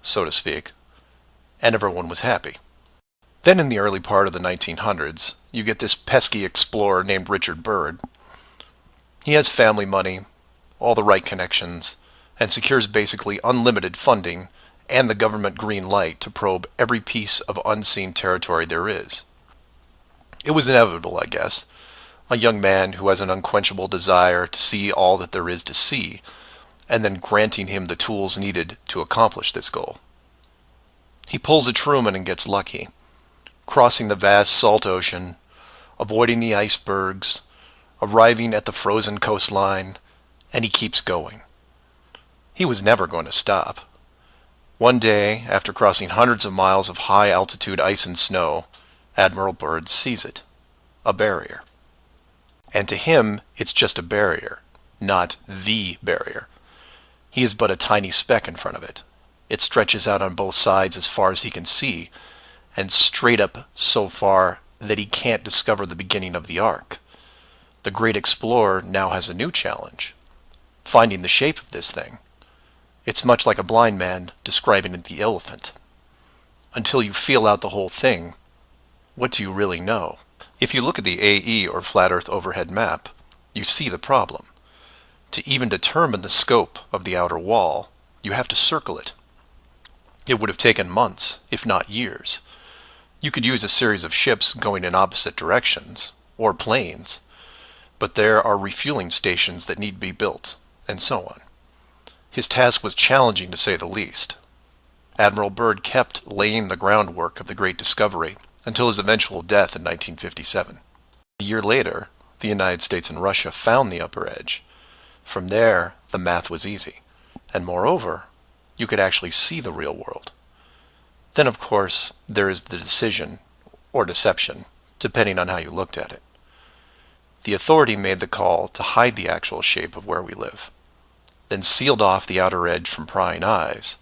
so to speak, and everyone was happy. Then in the early part of the 1900s, you get this pesky explorer named Richard Byrd. He has family money, all the right connections, and secures basically unlimited funding and the government green light to probe every piece of unseen territory there is. It was inevitable, I guess. A young man who has an unquenchable desire to see all that there is to see, and then granting him the tools needed to accomplish this goal. He pulls a Truman and gets lucky, crossing the vast salt ocean, avoiding the icebergs, arriving at the frozen coastline, and he keeps going. He was never going to stop. One day, after crossing hundreds of miles of high-altitude ice and snow, Admiral Byrd sees it, a barrier. And to him, it's just a barrier, not the barrier. He is but a tiny speck in front of it. It stretches out on both sides as far as he can see, and straight up so far that he can't discover the beginning of the arc. The great explorer now has a new challenge, finding the shape of this thing. It's much like a blind man describing the elephant. Until you feel out the whole thing, what do you really know? If you look at the AE, or Flat Earth Overhead Map, you see the problem. To even determine the scope of the outer wall, you have to circle it. It would have taken months, if not years. You could use a series of ships going in opposite directions, or planes, but there are refueling stations that need to be built, and so on. His task was challenging to say the least. Admiral Byrd kept laying the groundwork of the great discovery until his eventual death in 1957. A year later, the United States and Russia found the upper edge. From there, the math was easy, and moreover, you could actually see the real world. Then, of course, there is the decision, or deception, depending on how you looked at it. The authority made the call to hide the actual shape of where we live, then sealed off the outer edge from prying eyes,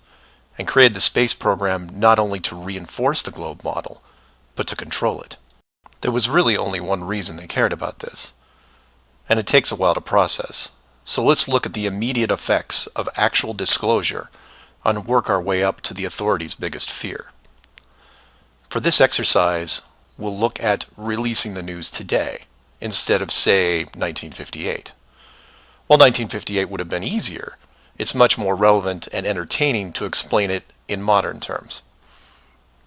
and created the space program not only to reinforce the globe model, but to control it. There was really only one reason they cared about this, and it takes a while to process. So let's look at the immediate effects of actual disclosure and work our way up to the authorities' biggest fear. For this exercise, we'll look at releasing the news today instead of, say, 1958. While 1958 would have been easier, it's much more relevant and entertaining to explain it in modern terms.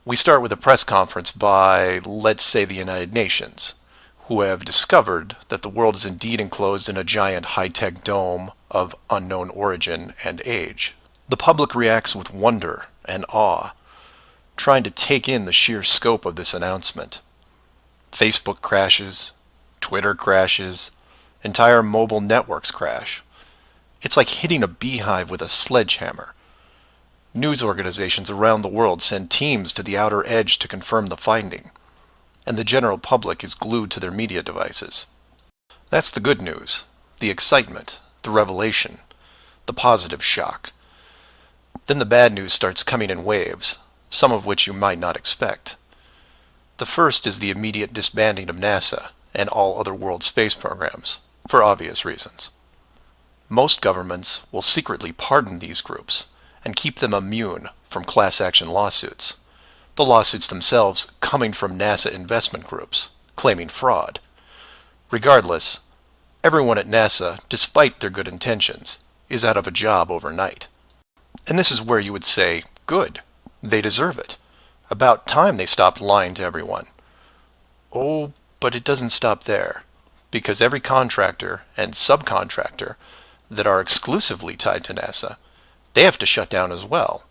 We start with a press conference by, let's say, the United Nations, who have discovered that the world is indeed enclosed in a giant high-tech dome of unknown origin and age. The public reacts with wonder and awe, trying to take in the sheer scope of this announcement. Facebook crashes, Twitter crashes, entire mobile networks crash. It's like hitting a beehive with a sledgehammer. News organizations around the world send teams to the outer edge to confirm the finding, and the general public is glued to their media devices. That's the good news, the excitement, the revelation, the positive shock. Then the bad news starts coming in waves, some of which you might not expect. The first is the immediate disbanding of NASA and all other world space programs, for obvious reasons. Most governments will secretly pardon these groups and keep them immune from class action lawsuits, the lawsuits themselves coming from NASA investment groups, claiming fraud. Regardless, everyone at NASA, despite their good intentions, is out of a job overnight. And this is where you would say, good, they deserve it. About time they stopped lying to everyone. Oh, but it doesn't stop there, because every contractor and subcontractor that are exclusively tied to NASA, they have to shut down as well.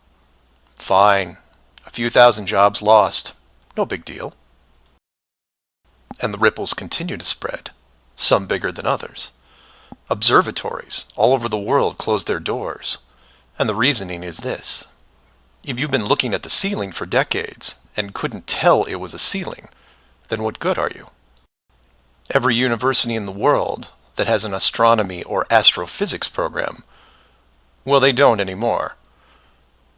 Fine, a few thousand jobs lost, no big deal. And the ripples continue to spread, some bigger than others. Observatories all over the world close their doors, and the reasoning is this. If you've been looking at the ceiling for decades and couldn't tell it was a ceiling, then what good are you? Every university in the world that has an astronomy or astrophysics program, well, they don't anymore.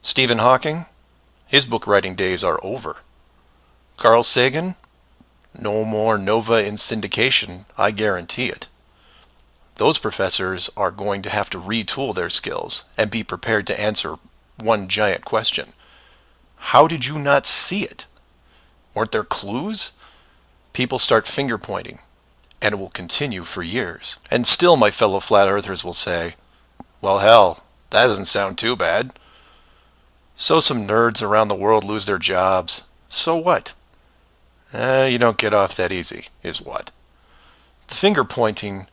Stephen Hawking, his book writing days are over. Carl Sagan, no more nova in syndication, I guarantee it. Those professors are going to have to retool their skills and be prepared to answer one giant question. How did you not see it? Weren't there clues? People start finger pointing, and it will continue for years. And still my fellow flat earthers will say, well, hell, that doesn't sound too bad. So some nerds around the world lose their jobs. So what? You don't get off that easy, is what? The finger pointing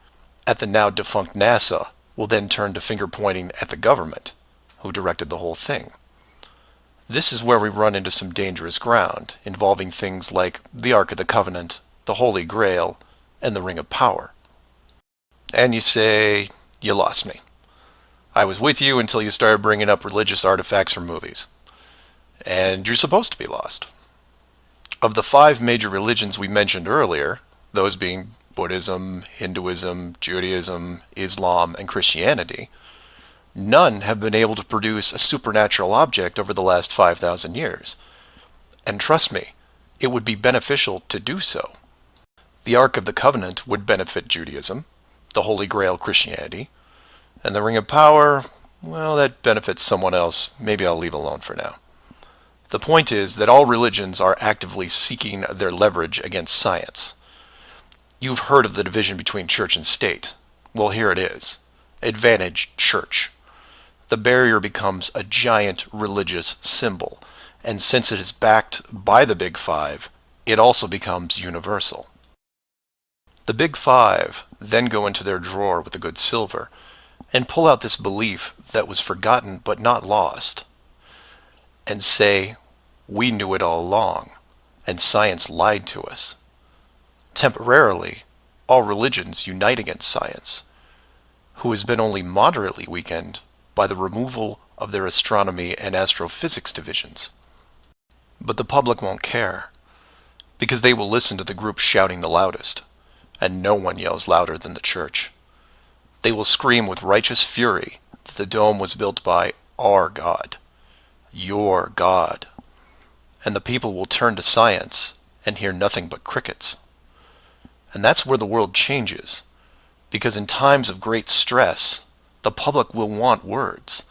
at the now defunct NASA will then turn to finger pointing at the government, who directed the whole thing. This is where we run into some dangerous ground, involving things like the Ark of the Covenant, the Holy Grail, and the Ring of Power. And you say, you lost me. I was with you until you started bringing up religious artifacts from movies. And you're supposed to be lost. Of the 5 major religions we mentioned earlier, those being Buddhism, Hinduism, Judaism, Islam, and Christianity, none have been able to produce a supernatural object over the last 5,000 years. And trust me, it would be beneficial to do so. The Ark of the Covenant would benefit Judaism, the Holy Grail Christianity, and the Ring of Power, well, that benefits someone else. Maybe I'll leave alone for now. The point is that all religions are actively seeking their leverage against science. You've heard of the division between church and state. Well, here it is. Advantage church. The barrier becomes a giant religious symbol, and since it is backed by the Big Five, it also becomes universal. The Big Five then go into their drawer with the good silver and pull out this belief that was forgotten but not lost and say, we knew it all along, and science lied to us. Temporarily, all religions unite against science, who has been only moderately weakened by the removal of their astronomy and astrophysics divisions. But the public won't care, because they will listen to the group shouting the loudest, and no one yells louder than the church. They will scream with righteous fury that the dome was built by our God, your God, and the people will turn to science and hear nothing but crickets. And that's where the world changes, because in times of great stress, the public will want words,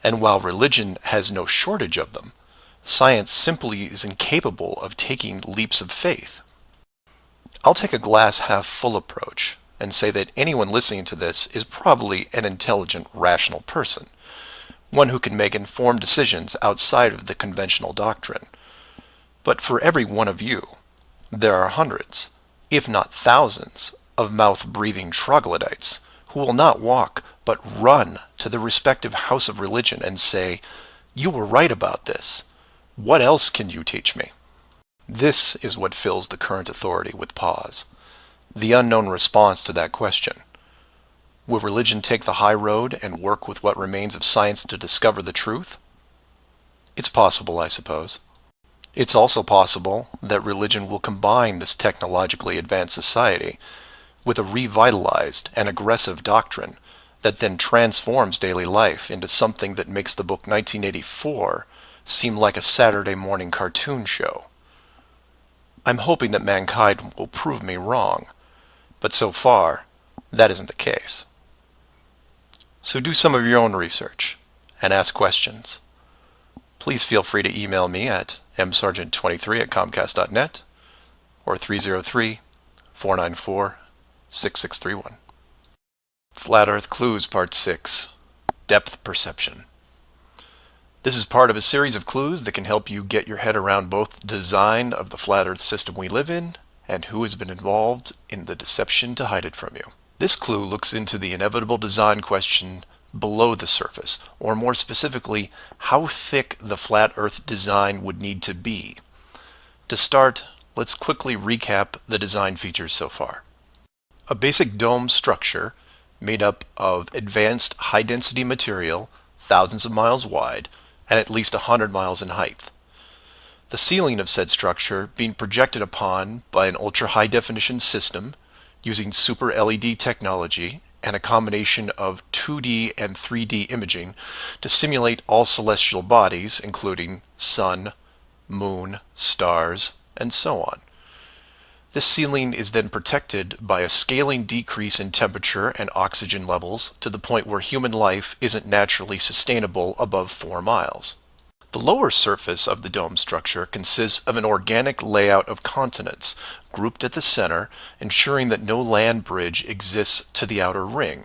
and while religion has no shortage of them, science simply is incapable of taking leaps of faith. I'll take a glass half full approach and say that anyone listening to this is probably an intelligent, rational person, one who can make informed decisions outside of the conventional doctrine. But for every one of you, there are hundreds, if not thousands, of mouth-breathing troglodytes who will not walk but run to the respective house of religion and say, you were right about this. What else can you teach me? This is what fills the current authority with pause. The unknown response to that question. Will religion take the high road and work with what remains of science to discover the truth? It's possible, I suppose. It's also possible that religion will combine this technologically advanced society with a revitalized and aggressive doctrine that then transforms daily life into something that makes the book 1984 seem like a Saturday morning cartoon show. I'm hoping that mankind will prove me wrong, but so far, that isn't the case. So do some of your own research and ask questions. Please feel free to email me at msargent23@comcast.net or 303-494-6631. Flat Earth Clues Part 6, Depth Perception. This is part of a series of clues that can help you get your head around both the design of the flat Earth system we live in and who has been involved in the deception to hide it from you. This clue looks into the inevitable design question below the surface, or more specifically, how thick the flat Earth design would need to be. To start, let's quickly recap the design features so far. A basic dome structure made up of advanced high-density material, thousands of miles wide, and at least 100 miles in height. The ceiling of said structure being projected upon by an ultra-high definition system using super LED technology and a combination of 2D and 3D imaging to simulate all celestial bodies, including sun, moon, stars, and so on. This ceiling is then protected by a scaling decrease in temperature and oxygen levels to the point where human life isn't naturally sustainable above 4 miles. The lower surface of the dome structure consists of an organic layout of continents grouped at the center, ensuring that no land bridge exists to the outer ring.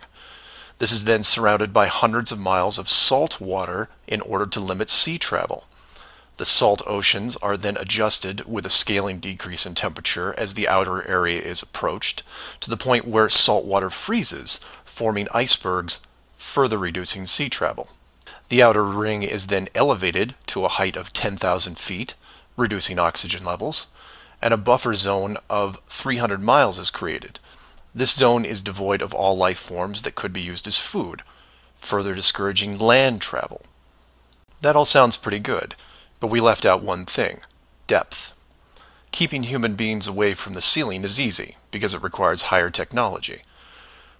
This is then surrounded by hundreds of miles of salt water in order to limit sea travel. The salt oceans are then adjusted with a scaling decrease in temperature as the outer area is approached, to the point where salt water freezes, forming icebergs, further reducing sea travel. The outer ring is then elevated to a height of 10,000 feet, reducing oxygen levels, and a buffer zone of 300 miles is created. This zone is devoid of all life forms that could be used as food, further discouraging land travel. That all sounds pretty good. But we left out one thing: depth. Keeping human beings away from the ceiling is easy, because it requires higher technology.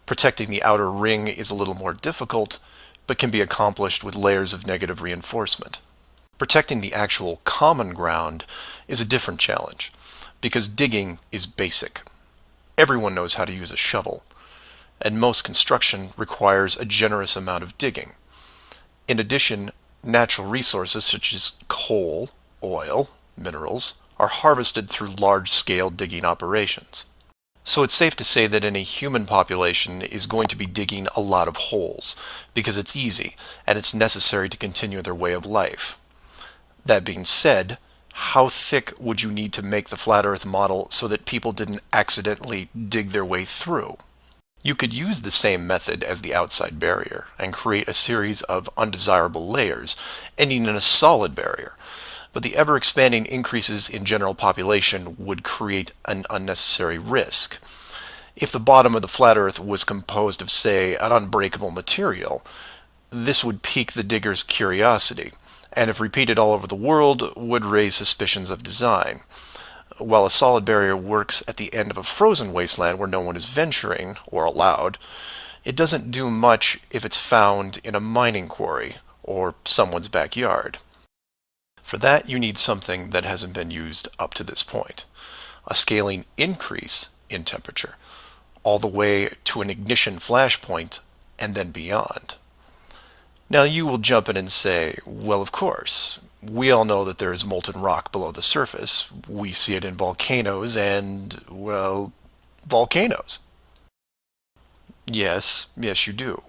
Protecting the outer ring is a little more difficult, but can be accomplished with layers of negative reinforcement. Protecting the actual common ground is a different challenge, because digging is basic. Everyone knows how to use a shovel, and most construction requires a generous amount of digging. In addition, natural resources such as coal, oil, minerals are harvested through large-scale digging operations. So it's safe to say that any human population is going to be digging a lot of holes because it's easy and it's necessary to continue their way of life. That being said, how thick would you need to make the flat Earth model so that people didn't accidentally dig their way through? You could use the same method as the outside barrier and create a series of undesirable layers, ending in a solid barrier. But the ever-expanding increases in general population would create an unnecessary risk. If the bottom of the flat Earth was composed of, say, an unbreakable material, this would pique the digger's curiosity, and if repeated all over the world, would raise suspicions of design. While a solid barrier works at the end of a frozen wasteland where no one is venturing, or allowed, it doesn't do much if it's found in a mining quarry or someone's backyard. For that, you need something that hasn't been used up to this point: a scaling increase in temperature, all the way to an ignition flashpoint and then beyond. Now you will jump in and say, well, of course, we all know that there is molten rock below the surface. We see it in volcanoes and, well, volcanoes. Yes, you do.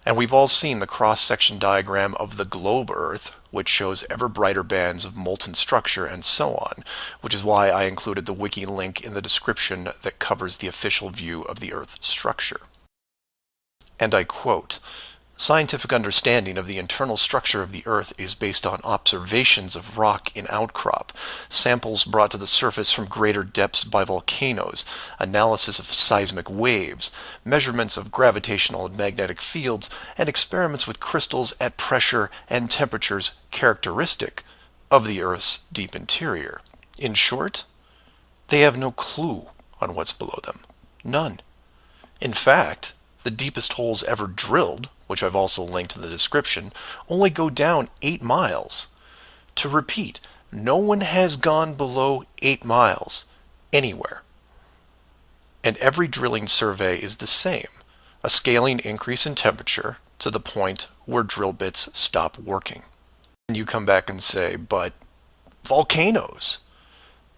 And we've all seen the cross-section diagram of the globe Earth, which shows ever brighter bands of molten structure and so on, which is why I included the wiki link in the description that covers the official view of the Earth's structure. And I quote, "Scientific understanding of the internal structure of the Earth is based on observations of rock in outcrop, samples brought to the surface from greater depths by volcanoes, analysis of seismic waves, measurements of gravitational and magnetic fields, and experiments with crystals at pressure and temperatures characteristic of the Earth's deep interior." In short, they have no clue on what's below them. None. In fact, the deepest holes ever drilled, which I've also linked in the description, only go down 8 miles. To repeat, no one has gone below 8 miles anywhere. And every drilling survey is the same: a scaling increase in temperature to the point where drill bits stop working. And you come back and say, but volcanoes.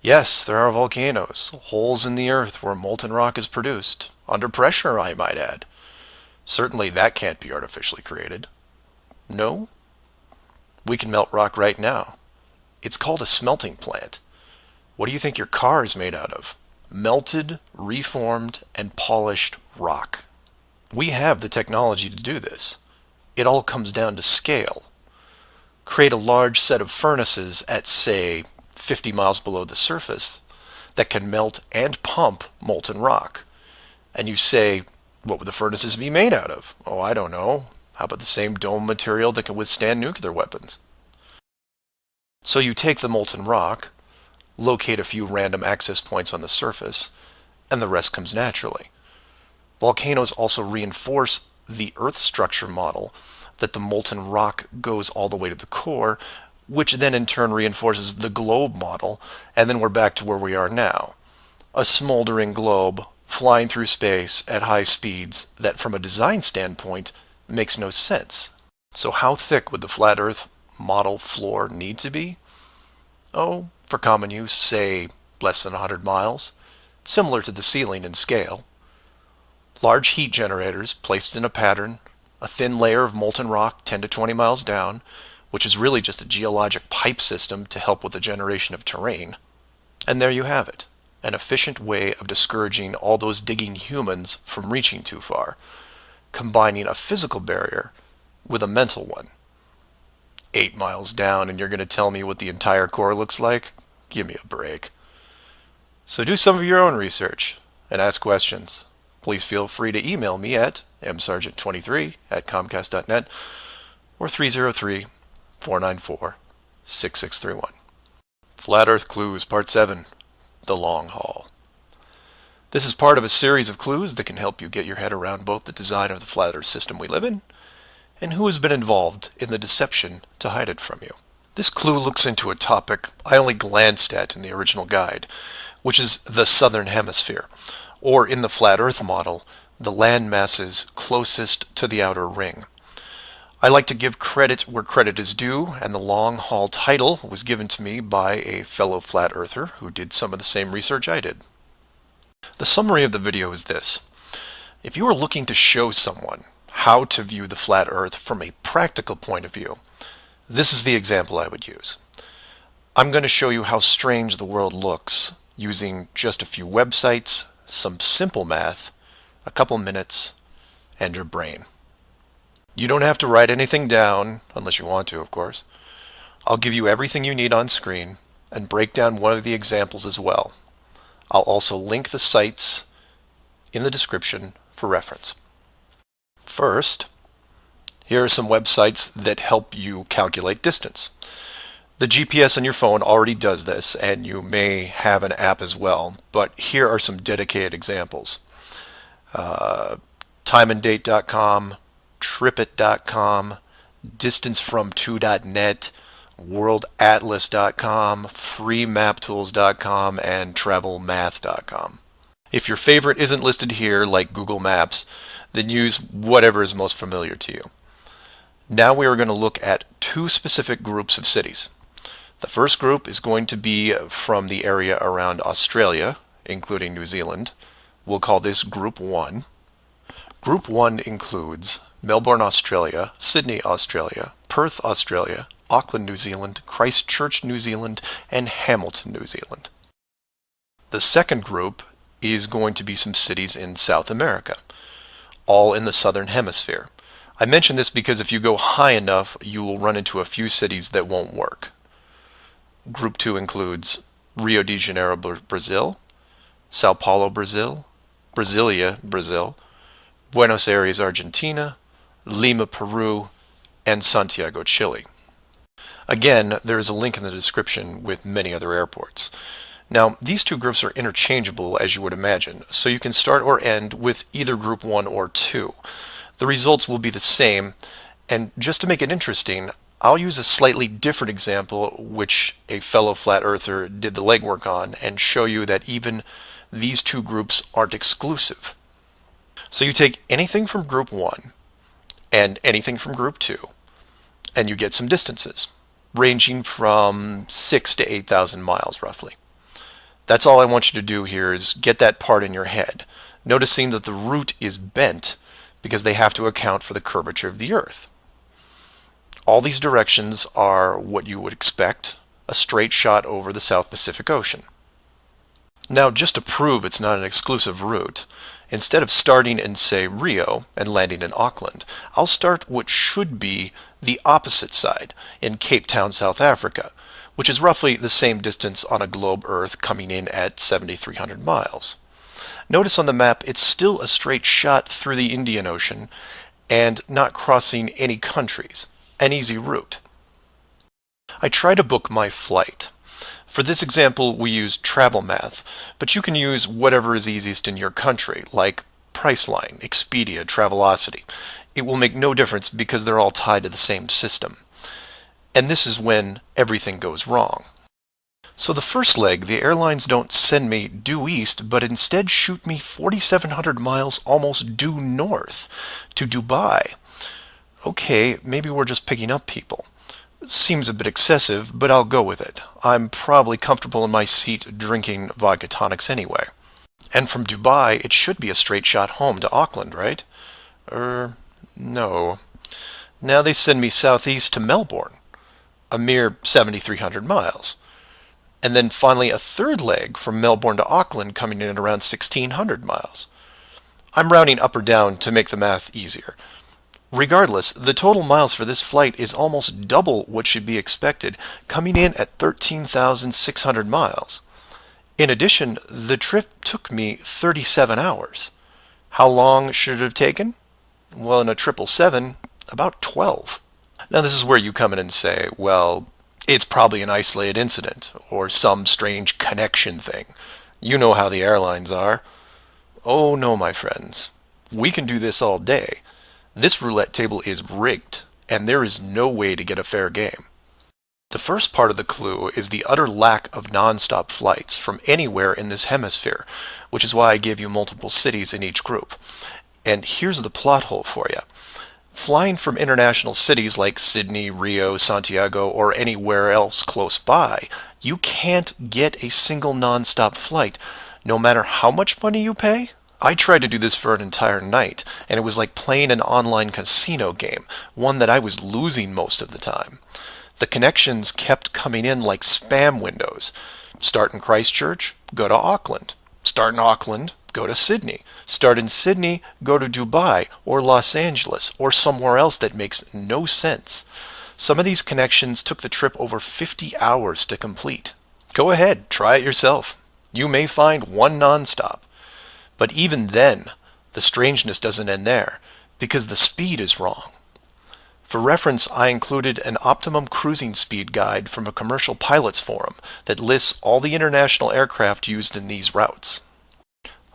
Yes, there are volcanoes, holes in the earth where molten rock is produced, under pressure, I might add. Certainly that can't be artificially created. No? We can melt rock right now. It's called a smelting plant. What do you think your car is made out of? Melted, reformed, and polished rock. We have the technology to do this. It all comes down to scale. Create a large set of furnaces at, say, 50 miles below the surface that can melt and pump molten rock. And you say, what would the furnaces be made out of? Oh, I don't know. How about the same dome material that can withstand nuclear weapons? So you take the molten rock, locate a few random access points on the surface, and the rest comes naturally. Volcanoes also reinforce the Earth structure model that the molten rock goes all the way to the core, which then in turn reinforces the globe model, and then we're back to where we are now. A smoldering globe flying through space at high speeds that from a design standpoint makes no sense. So how thick would the flat Earth model floor need to be? Oh, for common use, say less than 100 miles, similar to the ceiling in scale. Large heat generators placed in a pattern, a thin layer of molten rock 10 to 20 miles down, which is really just a geologic pipe system to help with the generation of terrain. And there you have it. An efficient way of discouraging all those digging humans from reaching too far, combining a physical barrier with a mental one. 8 miles down and you're going to tell me what the entire core looks like? Give me a break. So do some of your own research and ask questions. Please feel free to email me at msargent23@comcast.net or 303-494-6631. Flat Earth Clues Part 7. The long haul. This is part of a series of clues that can help you get your head around both the design of the flat Earth system we live in and who has been involved in the deception to hide it from you. This clue looks into a topic I only glanced at in the original guide, which is the southern hemisphere, or in the flat Earth model, the land masses closest to the outer ring. I like to give credit where credit is due, and the long haul title was given to me by a fellow flat earther who did some of the same research I did. The summary of the video is this. If you are looking to show someone how to view the flat Earth from a practical point of view, this is the example I would use. I'm going to show you how strange the world looks using just a few websites, some simple math, a couple minutes, and your brain. You don't have to write anything down, unless you want to, of course. I'll give you everything you need on screen and break down one of the examples as well. I'll also link the sites in the description for reference. First, here are some websites that help you calculate distance. The GPS on your phone already does this, and you may have an app as well, but here are some dedicated examples. Timeanddate.com, tripit.com, distancefrom2.net, worldatlas.com, freemaptools.com, and travelmath.com. If your favorite isn't listed here, like Google Maps, then use whatever is most familiar to you. Now we are going to look at two specific groups of cities. The first group is going to be from the area around Australia, including New Zealand. We'll call this Group 1. Group 1 includes Melbourne, Australia, Sydney, Australia, Perth, Australia, Auckland, New Zealand, Christchurch, New Zealand, and Hamilton, New Zealand. The second group is going to be some cities in South America, all in the southern hemisphere. I mention this because if you go high enough, you will run into a few cities that won't work. Group 2 includes Rio de Janeiro, Brazil, Sao Paulo, Brazil, Brasilia, Brazil, Buenos Aires, Argentina, Lima, Peru, and Santiago, Chile. Again, there is a link in the description with many other airports. Now, these two groups are interchangeable, as you would imagine, so you can start or end with either Group 1 or 2. The results will be the same, and just to make it interesting, I'll use a slightly different example which a fellow flat earther did the legwork on and show you that even these two groups aren't exclusive. So you take anything from Group 1 and anything from Group 2 and you get some distances ranging from 6 to 8,000 miles roughly. That's all I want you to do here is get that part in your head, noticing that the route is bent because they have to account for the curvature of the Earth. All these directions are what you would expect, a straight shot over the South Pacific Ocean. Now, just to prove it's not an exclusive route, instead of starting in, say, Rio and landing in Auckland, I'll start what should be the opposite side, in Cape Town, South Africa, which is roughly the same distance on a globe Earth coming in at 7,300 miles. Notice on the map it's still a straight shot through the Indian Ocean and not crossing any countries. An easy route. I try to book my flight. For this example, we use TravelMath, but you can use whatever is easiest in your country, like Priceline, Expedia, Travelocity. It will make no difference because they're all tied to the same system. And this is when everything goes wrong. So the first leg, the airlines don't send me due east, but instead shoot me 4,700 miles almost due north to Dubai. Okay, maybe we're just picking up people. Seems a bit excessive, but I'll go with it. I'm probably comfortable in my seat drinking vodka tonics anyway. And from Dubai, it should be a straight shot home to Auckland, right? No. Now they send me southeast to Melbourne, a mere 7,300 miles. And then finally a third leg from Melbourne to Auckland coming in at around 1,600 miles. I'm rounding up or down to make the math easier. Regardless, the total miles for this flight is almost double what should be expected, coming in at 13,600 miles. In addition, the trip took me 37 hours. How long should it have taken? Well, in a 777, about 12. Now this is where you come in and say, well, it's probably an isolated incident, or some strange connection thing. You know how the airlines are. Oh no, my friends. We can do this all day. This roulette table is rigged, and there is no way to get a fair game. The first part of the clue is the utter lack of non-stop flights from anywhere in this hemisphere, which is why I gave you multiple cities in each group. And here's the plot hole for you. Flying from international cities like Sydney, Rio, Santiago, or anywhere else close by, you can't get a single non-stop flight, no matter how much money you pay. I tried to do this for an entire night, and it was like playing an online casino game, one that I was losing most of the time. The connections kept coming in like spam windows. Start in Christchurch, go to Auckland. Start in Auckland, go to Sydney. Start in Sydney, go to Dubai or Los Angeles or somewhere else that makes no sense. Some of these connections took the trip over 50 hours to complete. Go ahead, try it yourself. You may find one nonstop. But even then, the strangeness doesn't end there, because the speed is wrong. For reference, I included an optimum cruising speed guide from a commercial pilots forum that lists all the international aircraft used in these routes.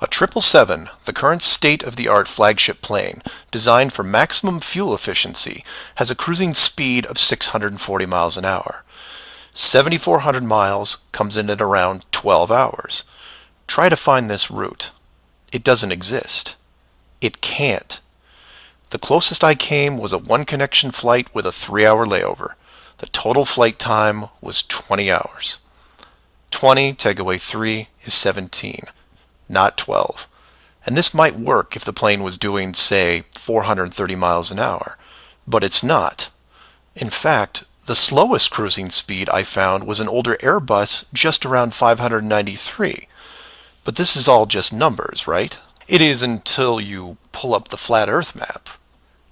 A 777, the current state-of-the-art flagship plane, designed for maximum fuel efficiency, has a cruising speed of 640 miles an hour. 7,400 miles comes in at around 12 hours. Try to find this route. It doesn't exist. It can't. The closest I came was a one-connection flight with a 3-hour layover. The total flight time was 20 hours. 20 take away 3 is 17, not 12. And this might work if the plane was doing, say, 430 miles an hour. But it's not. In fact, the slowest cruising speed I found was an older Airbus just around 593. But this is all just numbers, right? It is until you pull up the flat Earth map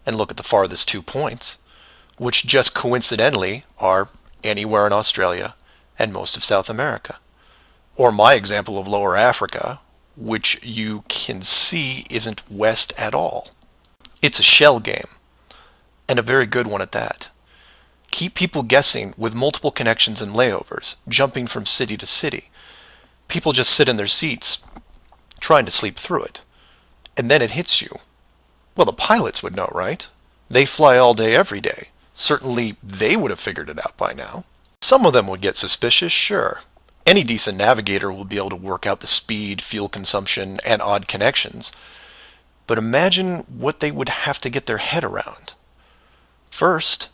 and look at the farthest 2 points, which just coincidentally are anywhere in Australia and most of South America. Or my example of Lower Africa, which you can see isn't west at all. It's a shell game, and a very good one at that. Keep people guessing with multiple connections and layovers, jumping from city to city. People just sit in their seats, trying to sleep through it. And then it hits you. Well, the pilots would know, right? They fly all day, every day. Certainly, they would have figured it out by now. Some of them would get suspicious, sure. Any decent navigator will be able to work out the speed, fuel consumption, and odd connections. But imagine what they would have to get their head around. First,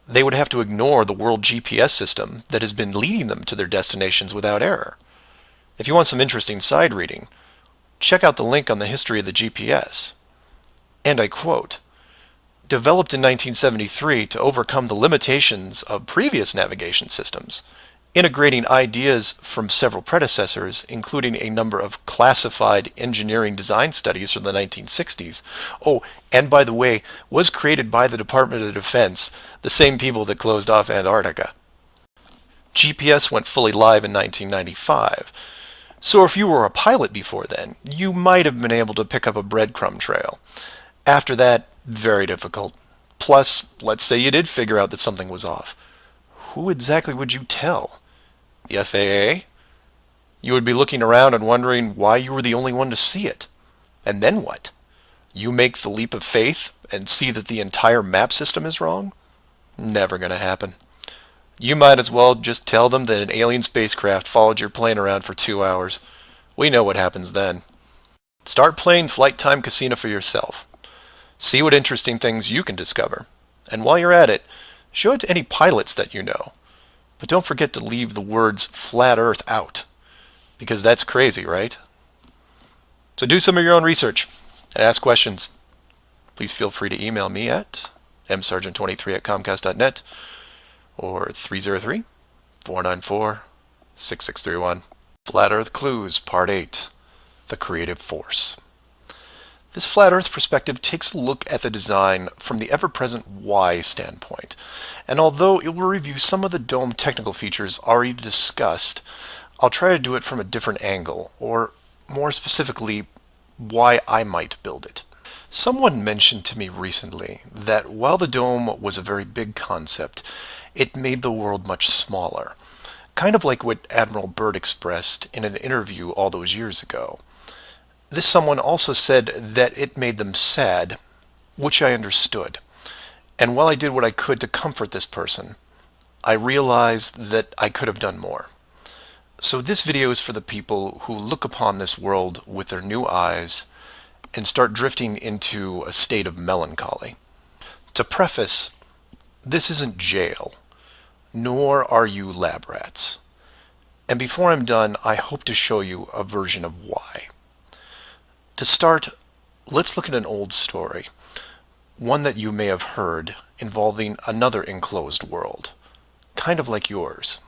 they would have to ignore the world GPS system that has been leading them to their destinations without error. If you want some interesting side reading, check out the link on the history of the GPS. And I quote, "Developed in 1973 to overcome the limitations of previous navigation systems, integrating ideas from several predecessors, including a number of classified engineering design studies from the 1960s. Oh, and by the way, was created by the Department of Defense, the same people that closed off Antarctica. GPS went fully live in 1995. So if you were a pilot before then, you might have been able to pick up a breadcrumb trail. After that, very difficult. Plus, let's say you did figure out that something was off. Who exactly would you tell? The FAA? You would be looking around and wondering why you were the only one to see it. And then what? You make the leap of faith and see that the entire map system is wrong? Never gonna happen. You might as well just tell them that an alien spacecraft followed your plane around for 2 hours. We know what happens then. Start playing Flight Time Casino for yourself. See what interesting things you can discover. And while you're at it, show it to any pilots that you know. But don't forget to leave the words flat Earth out, because that's crazy, right? So do some of your own research and ask questions. Please feel free to email me at msargent23@comcast.net or 303-494-6631. Flat Earth Clues, Part 8, The Creative Force. This flat Earth perspective takes a look at the design from the ever-present why standpoint. And although it will review some of the dome technical features already discussed, I'll try to do it from a different angle, or more specifically, why I might build it. Someone mentioned to me recently that while the dome was a very big concept, it made the world much smaller. Kind of like what Admiral Byrd expressed in an interview all those years ago. This someone also said that it made them sad, which I understood. And while I did what I could to comfort this person, I realized that I could have done more. So this video is for the people who look upon this world with their new eyes and start drifting into a state of melancholy. To preface, this isn't jail, nor are you lab rats. And before I'm done, I hope to show you a version of why. To start, let's look at an old story, one that you may have heard involving another enclosed world, kind of like yours.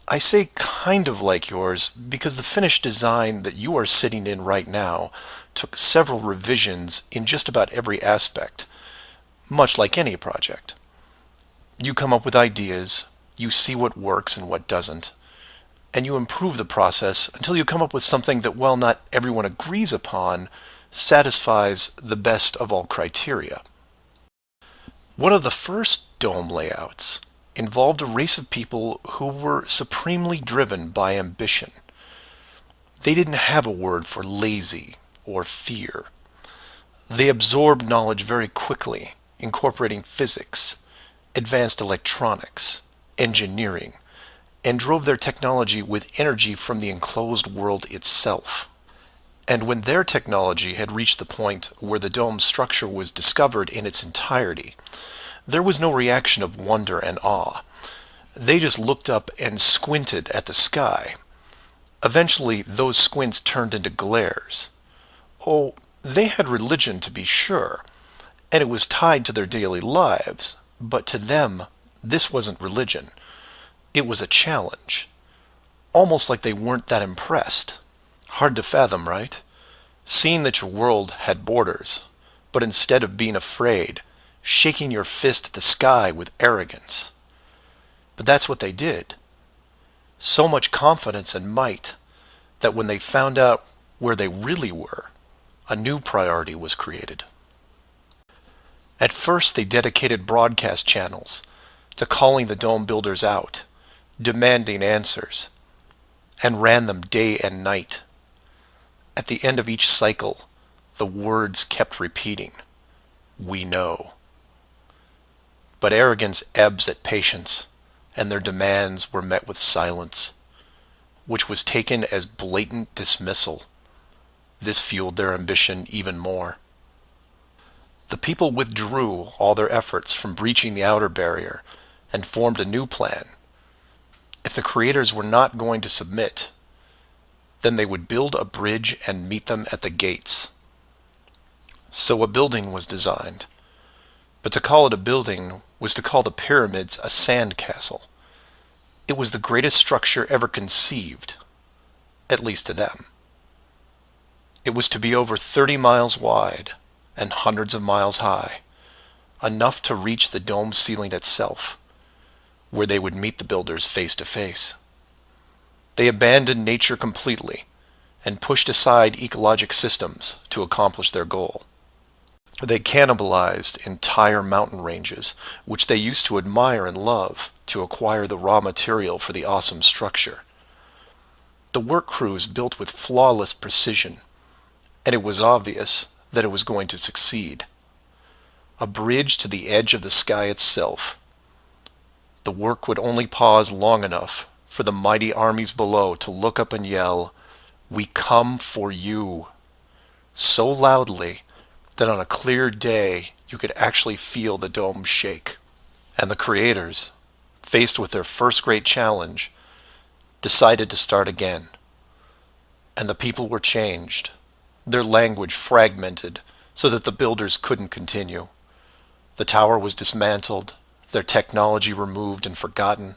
I say kind of like yours because the finished design that you are sitting in right now took several revisions in just about every aspect, much like any project. You come up with ideas, you see what works and what doesn't, and you improve the process until you come up with something that, while not everyone agrees upon, satisfies the best of all criteria. One of the first dome layouts involved a race of people who were supremely driven by ambition. They didn't have a word for lazy or fear. They absorbed knowledge very quickly, incorporating physics, advanced electronics, engineering, and drove their technology with energy from the enclosed world itself. And when their technology had reached the point where the dome's structure was discovered in its entirety, there was no reaction of wonder and awe. They just looked up and squinted at the sky. Eventually, those squints turned into glares. Oh, they had religion, to be sure, and it was tied to their daily lives, but to them, this wasn't religion. It was a challenge. Almost like they weren't that impressed. Hard to fathom, right? Seeing that your world had borders, but instead of being afraid, shaking your fist at the sky with arrogance. But that's what they did. So much confidence and might that when they found out where they really were, a new priority was created. At first, they dedicated broadcast channels to calling the dome builders out, demanding answers, and ran them day and night. At the end of each cycle, the words kept repeating, "We know." But arrogance ebbs at patience, and their demands were met with silence, which was taken as blatant dismissal. This fueled their ambition even more. The people withdrew all their efforts from breaching the outer barrier and formed a new plan. If the creators were not going to submit, then they would build a bridge and meet them at the gates. So a building was designed. But to call it a building was to call the pyramids a sand castle. It was the greatest structure ever conceived, at least to them. It was to be over 30 miles wide and hundreds of miles high, enough to reach the dome ceiling itself, where they would meet the builders face to face. They abandoned nature completely and pushed aside ecologic systems to accomplish their goal. They cannibalized entire mountain ranges, which they used to admire and love, to acquire the raw material for the awesome structure. The work crews built with flawless precision, and it was obvious that it was going to succeed. A bridge to the edge of the sky itself. The work would only pause long enough for the mighty armies below to look up and yell, "We come for you," so loudly that on a clear day you could actually feel the dome shake. And the creators, faced with their first great challenge, decided to start again. And the people were changed, their language fragmented so that the builders couldn't continue. The tower was dismantled, their technology removed and forgotten,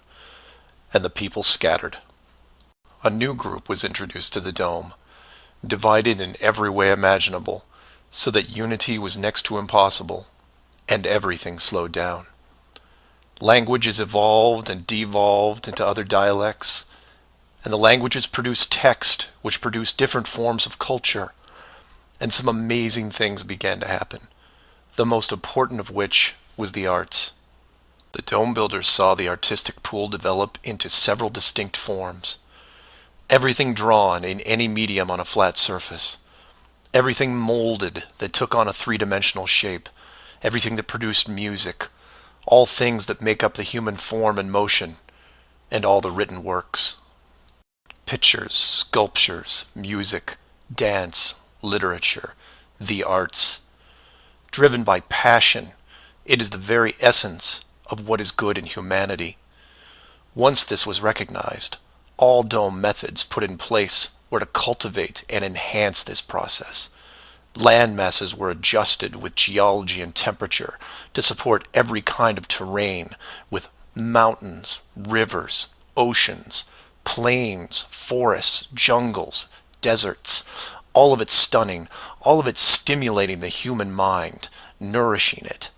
and the people scattered. A new group was introduced to the dome, divided in every way imaginable, so that unity was next to impossible, and everything slowed down. Languages evolved and devolved into other dialects, and the languages produced text, which produced different forms of culture, and some amazing things began to happen, the most important of which was the arts. The dome builders saw the artistic pool develop into several distinct forms. Everything drawn in any medium on a flat surface. Everything molded that took on a three-dimensional shape. Everything that produced music. All things that make up the human form and motion. And all the written works. Pictures, sculptures, music, dance, literature, the arts. Driven by passion, it is the very essence of what is good in humanity. Once this was recognized, all dome methods put in place were to cultivate and enhance this process. Land masses were adjusted with geology and temperature to support every kind of terrain with Mountains, rivers, oceans, plains, forests, jungles, deserts, all of it stunning, all of it stimulating the human mind, nourishing it.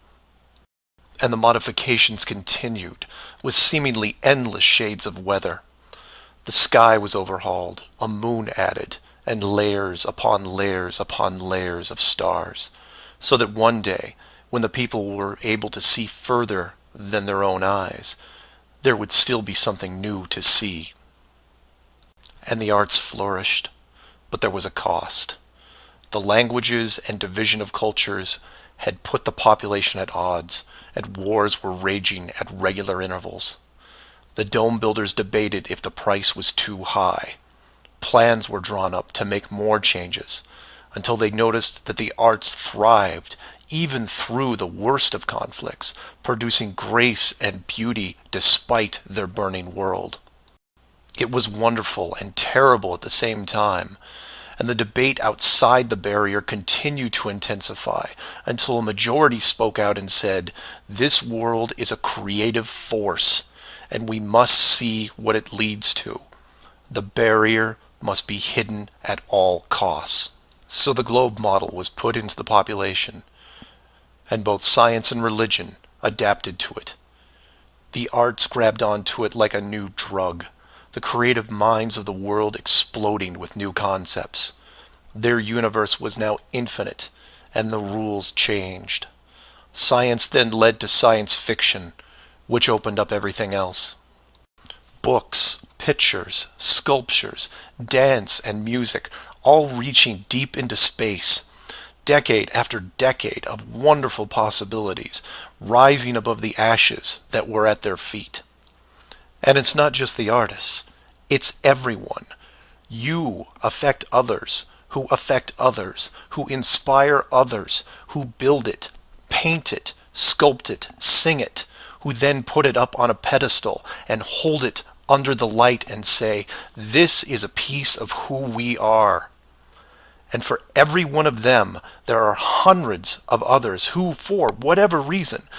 And the modifications continued, with seemingly endless shades of weather. The sky was overhauled, a moon added, and layers upon layers upon layers of stars, so that one day, when the people were able to see further than their own eyes, there would still be something new to see. And the arts flourished, but there was a cost. The languages and division of cultures had put the population at odds, and wars were raging at regular intervals. The dome builders debated if the price was too high. Plans were drawn up to make more changes, until they noticed that the arts thrived even through the worst of conflicts, producing grace and beauty despite their burning world. It was wonderful and terrible at the same time, and the debate outside the barrier continued to intensify until a majority spoke out and said, "This world is a creative force, and we must see what it leads to. The barrier must be hidden at all costs." So the globe model was put into the population, and both science and religion adapted to it. The arts grabbed onto it like a new drug, the creative minds of the world exploding with new concepts. Their universe was now infinite, and the rules changed. Science then led to science fiction, which opened up everything else. Books, pictures, sculptures, dance, and music, all reaching deep into space. Decade after decade of wonderful possibilities, rising above the ashes that were at their feet. And it's not just the artists, it's everyone. You affect others, who affect others, who inspire others, who build it, paint it, sculpt it, sing it, who then put it up on a pedestal and hold it under the light and say, "This is a piece of who we are." And for every one of them, there are hundreds of others who, for whatever reason,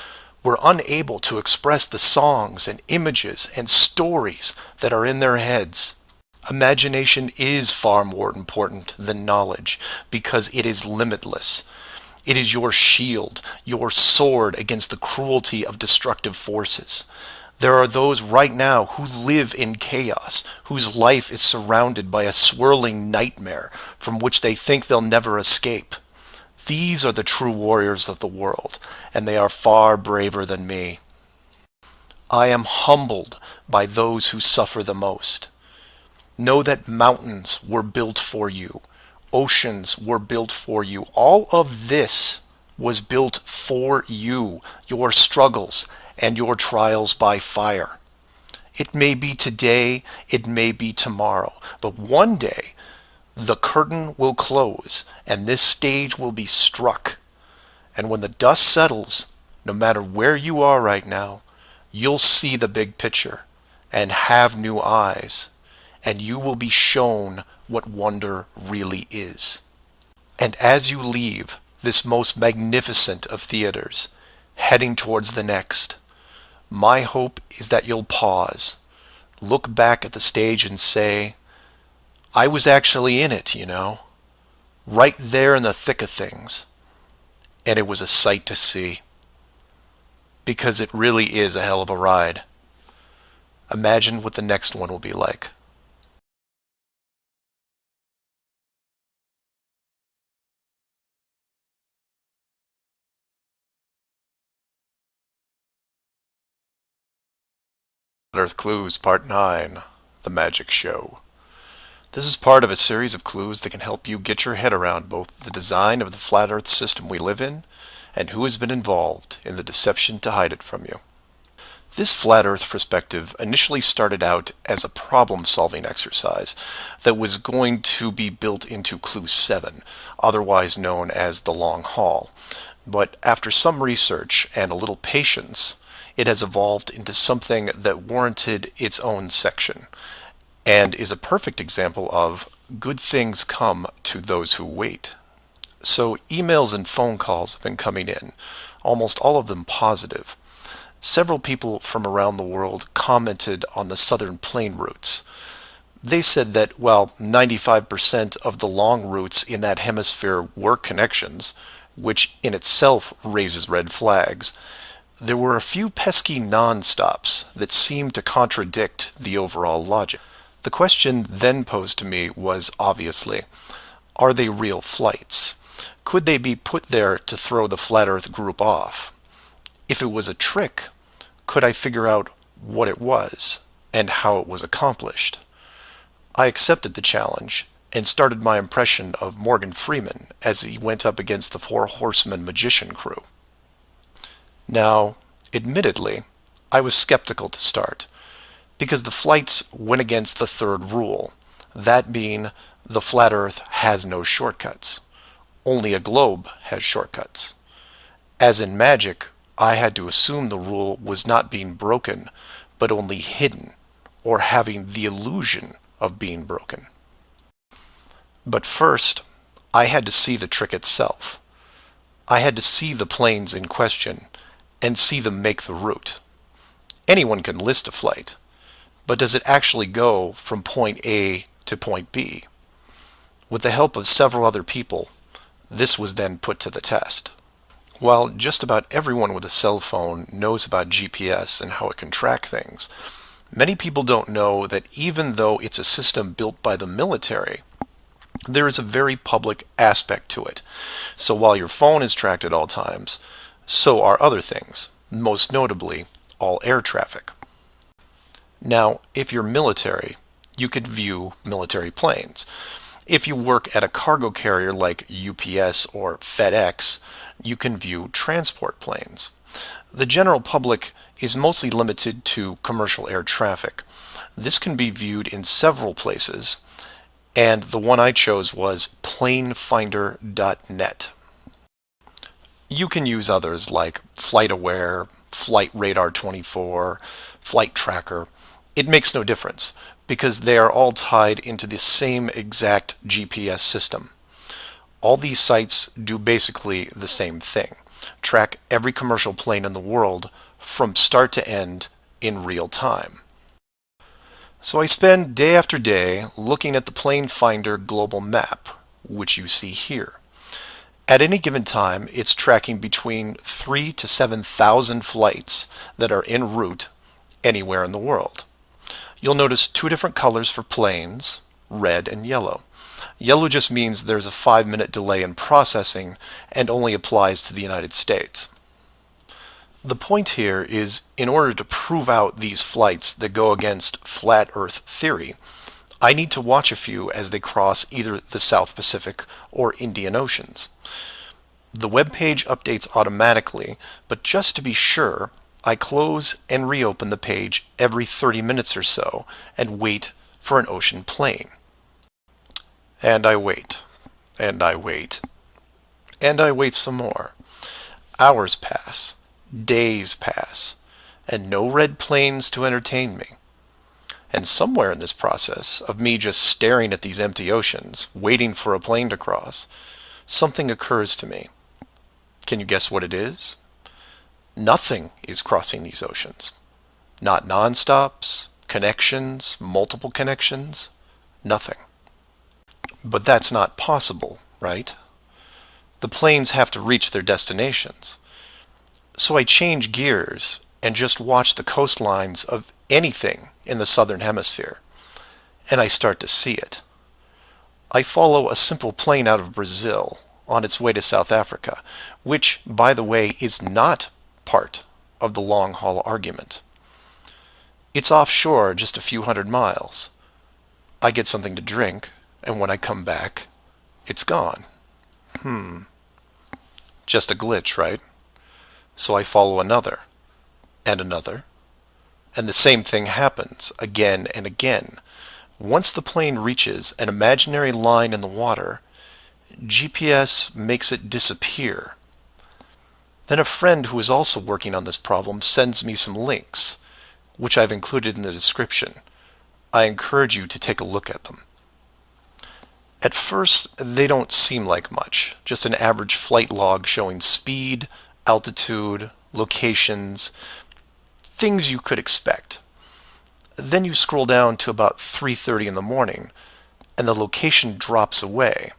were unable to express the songs and images and stories that are in their heads. Imagination is far more important than knowledge because it is limitless. It is your shield, your sword against the cruelty of destructive forces. There are those right now who live in chaos, whose life is surrounded by a swirling nightmare from which they think they'll never escape. These are the true warriors of the world, and they are far braver than me. I am humbled by those who suffer the most. Know that mountains were built for you. Oceans were built for you. All of this was built for you, your struggles, and your trials by fire. It may be today, it may be tomorrow, but one day the curtain will close and this stage will be struck. And when the dust settles, no matter where you are right now, you'll see the big picture and have new eyes, and you will be shown what wonder really is. And as you leave this most magnificent of theaters, heading towards the next, my hope is that you'll pause, look back at the stage and say, "I was actually in it, you know, right there in the thick of things, and it was a sight to see." Because it really is a hell of a ride. Imagine what the next one will be like. Earth Clues Part 9, The Magic Show. This is part of a series of clues that can help you get your head around both the design of the flat Earth system we live in and who has been involved in the deception to hide it from you. This flat Earth perspective initially started out as a problem-solving exercise that was going to be built into Clue 7, otherwise known as the Long Haul. But after some research and a little patience, it has evolved into something that warranted its own section, and is a perfect example of good things come to those who wait. So emails and phone calls have been coming in, almost all of them positive. several people from around the world commented on the southern plane routes. They said that while 95% of the long routes in that hemisphere were connections, which in itself raises red flags, there were a few pesky non-stops that seemed to contradict the overall logic. The question then posed to me was obviously, are they real flights? Could they be put there to throw the Flat Earth group off? If it was a trick, could I figure out what it was and how it was accomplished? I accepted the challenge and started my impression of Morgan Freeman as he went up against the Four Horsemen magician crew. Now, admittedly, I was skeptical to start, because the flights went against the third rule, that being the flat Earth has no shortcuts. Only a globe has shortcuts. As in magic, I had to assume the rule was not being broken, but only hidden, or having the illusion of being broken. But first, I had to see the trick itself. I had to see the planes in question and see them make the route. Anyone can list a flight, but does it actually go from point A to point B? With the help of several other people, this was then put to the test. While just about everyone with a cell phone knows about GPS and how it can track things, many people don't know that even though it's a system built by the military, there is a very public aspect to it. So while your phone is tracked at all times, so are other things, most notably all air traffic. Now, if you're military, you could view military planes. If you work at a cargo carrier like UPS or FedEx, you can view transport planes. The general public is mostly limited to commercial air traffic. This can be viewed in several places, and the one I chose was planefinder.net. You can use others like FlightAware, Flight Radar 24, Flight Tracker. It makes no difference because they are all tied into the same exact GPS system. All these sites do basically the same thing: track every commercial plane in the world from start to end in real time. So I spend day after day looking at the Plane Finder global map, which you see here. At any given time, it's tracking between 3,000 to 7,000 flights that are en route anywhere in the world. You'll notice two different colors for planes, red and yellow. Yellow just means there's a 5-minute delay in processing and only applies to the United States. The point here is, in order to prove out these flights that go against flat Earth theory, I need to watch a few as they cross either the South Pacific or Indian Oceans. The web page updates automatically, but just to be sure, I close and reopen the page every 30 minutes or so and wait for an ocean plane. And I wait, and I wait, and I wait some more. Hours pass, days pass, and no red planes to entertain me. And somewhere in this process of me just staring at these empty oceans, waiting for a plane to cross, something occurs to me. Can you guess what it is? Nothing is crossing these oceans. Not non-stops, connections, multiple connections, nothing. But that's not possible, right? The planes have to reach their destinations. So I change gears and just watch the coastlines of anything in the southern hemisphere, and I start to see it. I follow a simple plane out of Brazil on its way to South Africa, which, by the way, is not part of the long-haul argument. It's offshore just a few hundred miles. I get something to drink, and when I come back, it's gone. Just a glitch, right? So I follow another, and another, and the same thing happens again and again. Once the plane reaches an imaginary line in the water, GPS makes it disappear. Then a friend who is also working on this problem sends me some links, which I've included in the description. I encourage you to take a look at them. At first, they don't seem like much, just an average flight log showing speed, altitude, locations, things you could expect. Then you scroll down to about 3:30 in the morning, and the location drops away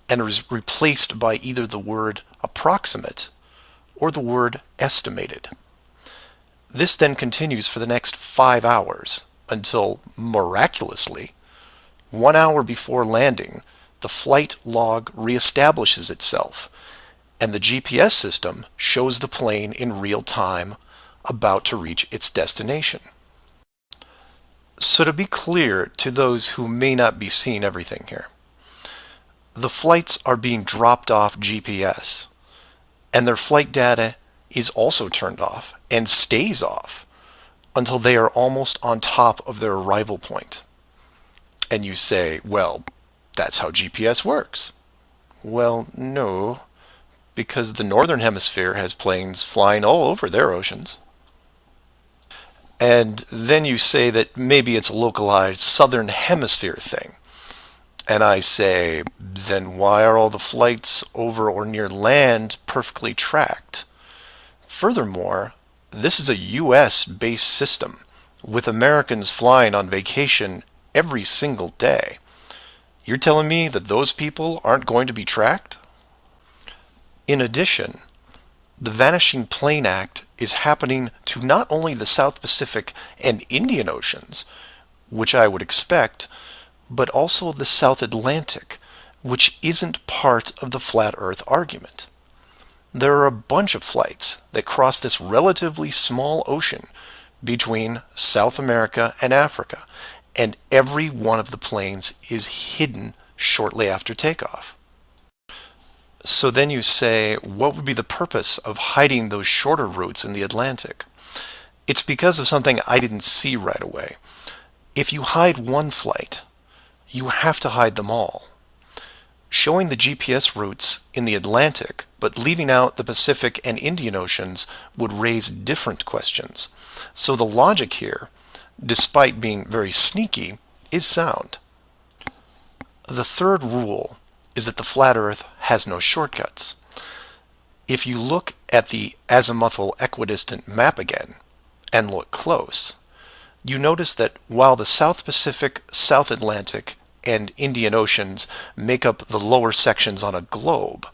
and is replaced by either the word approximate or the word estimated. This then continues for the next 5 hours until, miraculously, 1 hour before landing, the flight log reestablishes itself, and the GPS system shows the plane in real time about to reach its destination. So to be clear to those who may not be seeing everything here, the flights are being dropped off GPS, and their flight data is also turned off and stays off until they are almost on top of their arrival point. And you say, well, that's how GPS works. Well, no, because the Northern Hemisphere has planes flying all over their oceans. And then you say that maybe it's a localized Southern Hemisphere thing. And I say, then why are all the flights over or near land perfectly tracked? Furthermore, this is a US-based system with Americans flying on vacation every single day. You're telling me that those people aren't going to be tracked? In addition, the Vanishing Plane Act is happening to not only the South Pacific and Indian Oceans, which I would expect, but also the South Atlantic, which isn't part of the flat Earth argument. There are a bunch of flights that cross this relatively small ocean between South America and Africa, and every one of the planes is hidden shortly after takeoff. So then you say, what would be the purpose of hiding those shorter routes in the Atlantic? It's because of something I didn't see right away. If you hide one flight, you have to hide them all. Showing the GPS routes in the Atlantic, but leaving out the Pacific and Indian Oceans would raise different questions. So the logic here, despite being very sneaky, is sound. The third rule is that the flat Earth has no shortcuts. If you look at the azimuthal equidistant map again, and look close, you notice that while the South Pacific, South Atlantic, and Indian Oceans make up the lower sections on a globe,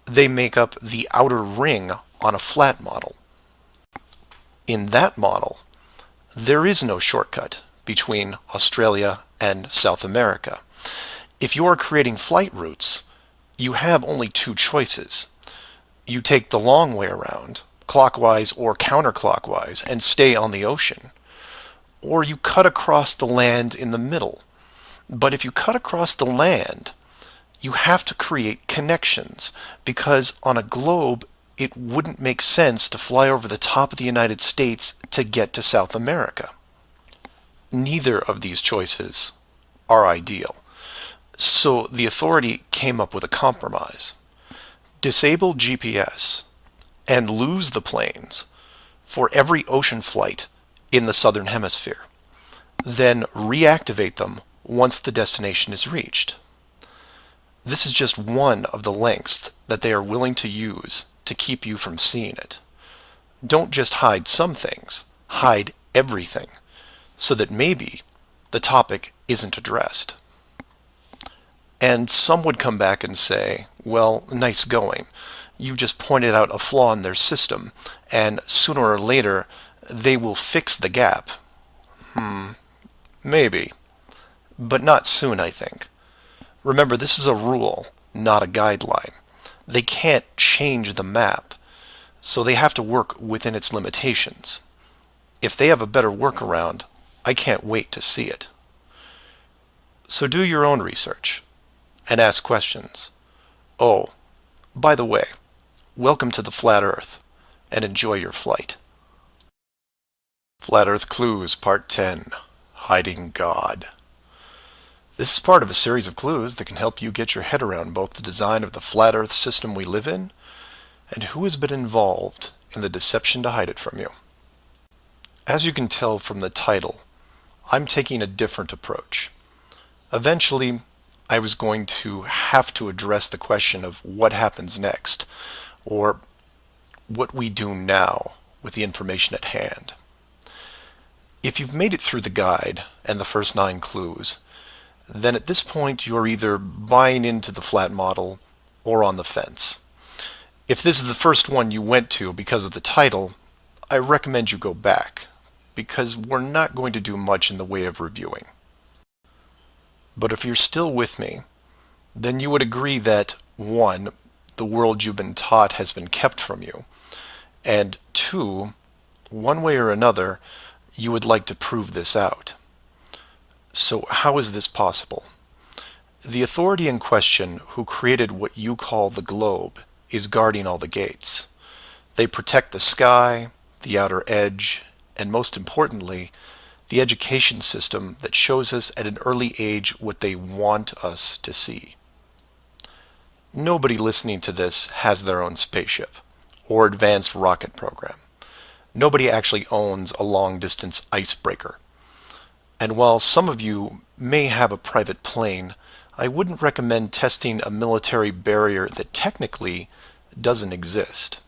they make up the outer ring on a flat model. In that model, there is no shortcut between Australia and South America. If you are creating flight routes, you have only two choices. You take the long way around, clockwise or counterclockwise, and stay on the ocean. Or you cut across the land in the middle. But if you cut across the land, you have to create connections, because on a globe, it wouldn't make sense to fly over the top of the United States to get to South America. Neither of these choices are ideal. So the authority came up with a compromise. Disable GPS and lose the planes for every ocean flight in the Southern Hemisphere. Then reactivate them once the destination is reached. This is just one of the lengths that they are willing to use to keep you from seeing it. Don't just hide some things, hide everything, so that maybe the topic isn't addressed. And some would come back and say, well, nice going. You just pointed out a flaw in their system, and sooner or later they will fix the gap. Maybe. But not soon, I think. Remember, this is a rule, not a guideline. They can't change the map, so they have to work within its limitations. If they have a better workaround, I can't wait to see it. So do your own research and ask questions. Oh, by the way, welcome to the Flat Earth, and enjoy your flight. Flat Earth Clues Part 10, Hiding God. This is part of a series of clues that can help you get your head around both the design of the flat Earth system we live in and who has been involved in the deception to hide it from you. As you can tell from the title, I'm taking a different approach. Eventually, I was going to have to address the question of what happens next, or what we do now with the information at hand. If you've made it through the guide and the first 9 clues, then at this point you're either buying into the flat model or on the fence. If this is the first one you went to because of the title, I recommend you go back, because we're not going to do much in the way of reviewing. But if you're still with me, then you would agree that 1, the world you've been taught has been kept from you, and 2, one way or another, you would like to prove this out. So how is this possible? The authority in question who created what you call the globe is guarding all the gates. They protect the sky, the outer edge, and most importantly, the education system that shows us at an early age what they want us to see. Nobody listening to this has their own spaceship or advanced rocket program. Nobody actually owns a long-distance icebreaker. And while some of you may have a private plane, I wouldn't recommend testing a military barrier that technically doesn't exist.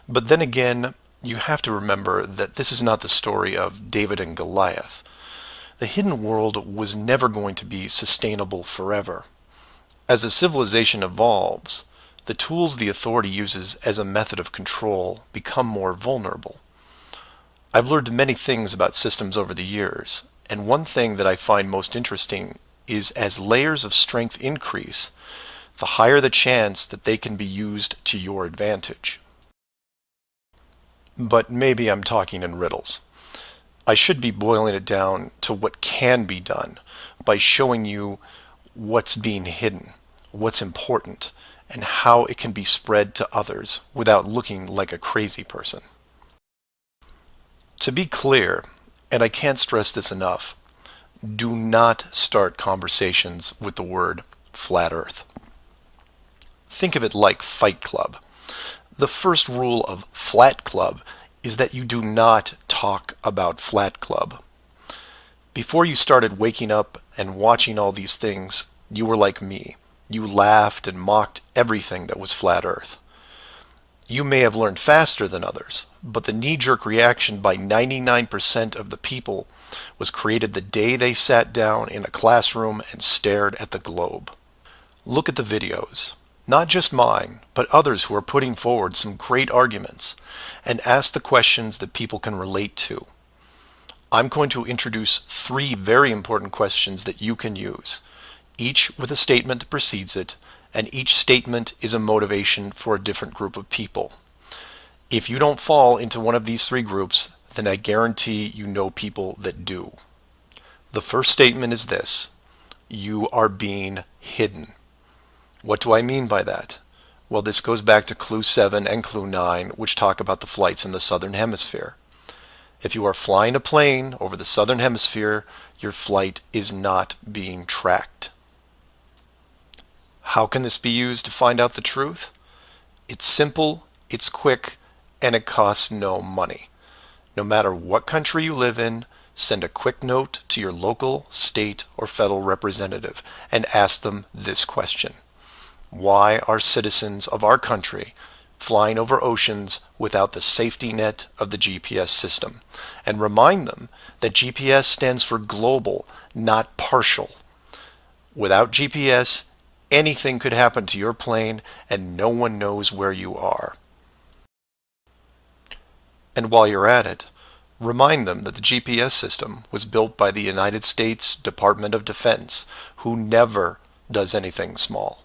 But then again, you have to remember that this is not the story of David and Goliath. The hidden world was never going to be sustainable forever. As a civilization evolves, the tools the authority uses as a method of control become more vulnerable. I've learned many things about systems over the years, and one thing that I find most interesting is as layers of strength increase, the higher the chance that they can be used to your advantage. But maybe I'm talking in riddles. I should be boiling it down to what can be done by showing you what's being hidden, what's important, and how it can be spread to others without looking like a crazy person. To be clear, and I can't stress this enough, do not start conversations with the word flat earth. Think of it like Fight Club. The first rule of Flat Club is that you do not talk about Flat Club. Before you started waking up and watching all these things, you were like me. You laughed and mocked everything that was flat earth. You may have learned faster than others, but the knee-jerk reaction by 99% of the people was created the day they sat down in a classroom and stared at the globe. Look at the videos, not just mine, but others who are putting forward some great arguments, and ask the questions that people can relate to. I'm going to introduce 3 very important questions that you can use, each with a statement that precedes it, and each statement is a motivation for a different group of people. If you don't fall into one of these 3 groups, then I guarantee you know people that do. The first statement is this: you are being hidden. What do I mean by that? Well, this goes back to Clue 7 and Clue 9, which talk about the flights in the Southern Hemisphere. If you are flying a plane over the Southern Hemisphere, your flight is not being tracked. How can this be used to find out the truth? It's simple, it's quick, and it costs no money. No matter what country you live in, send a quick note to your local, state, or federal representative and ask them this question: why are citizens of our country flying over oceans without the safety net of the GPS system? And remind them that GPS stands for global, not partial. Without GPS, anything could happen to your plane and no one knows where you are. And while you're at it, remind them that the GPS system was built by the United States Department of Defense, who never does anything small.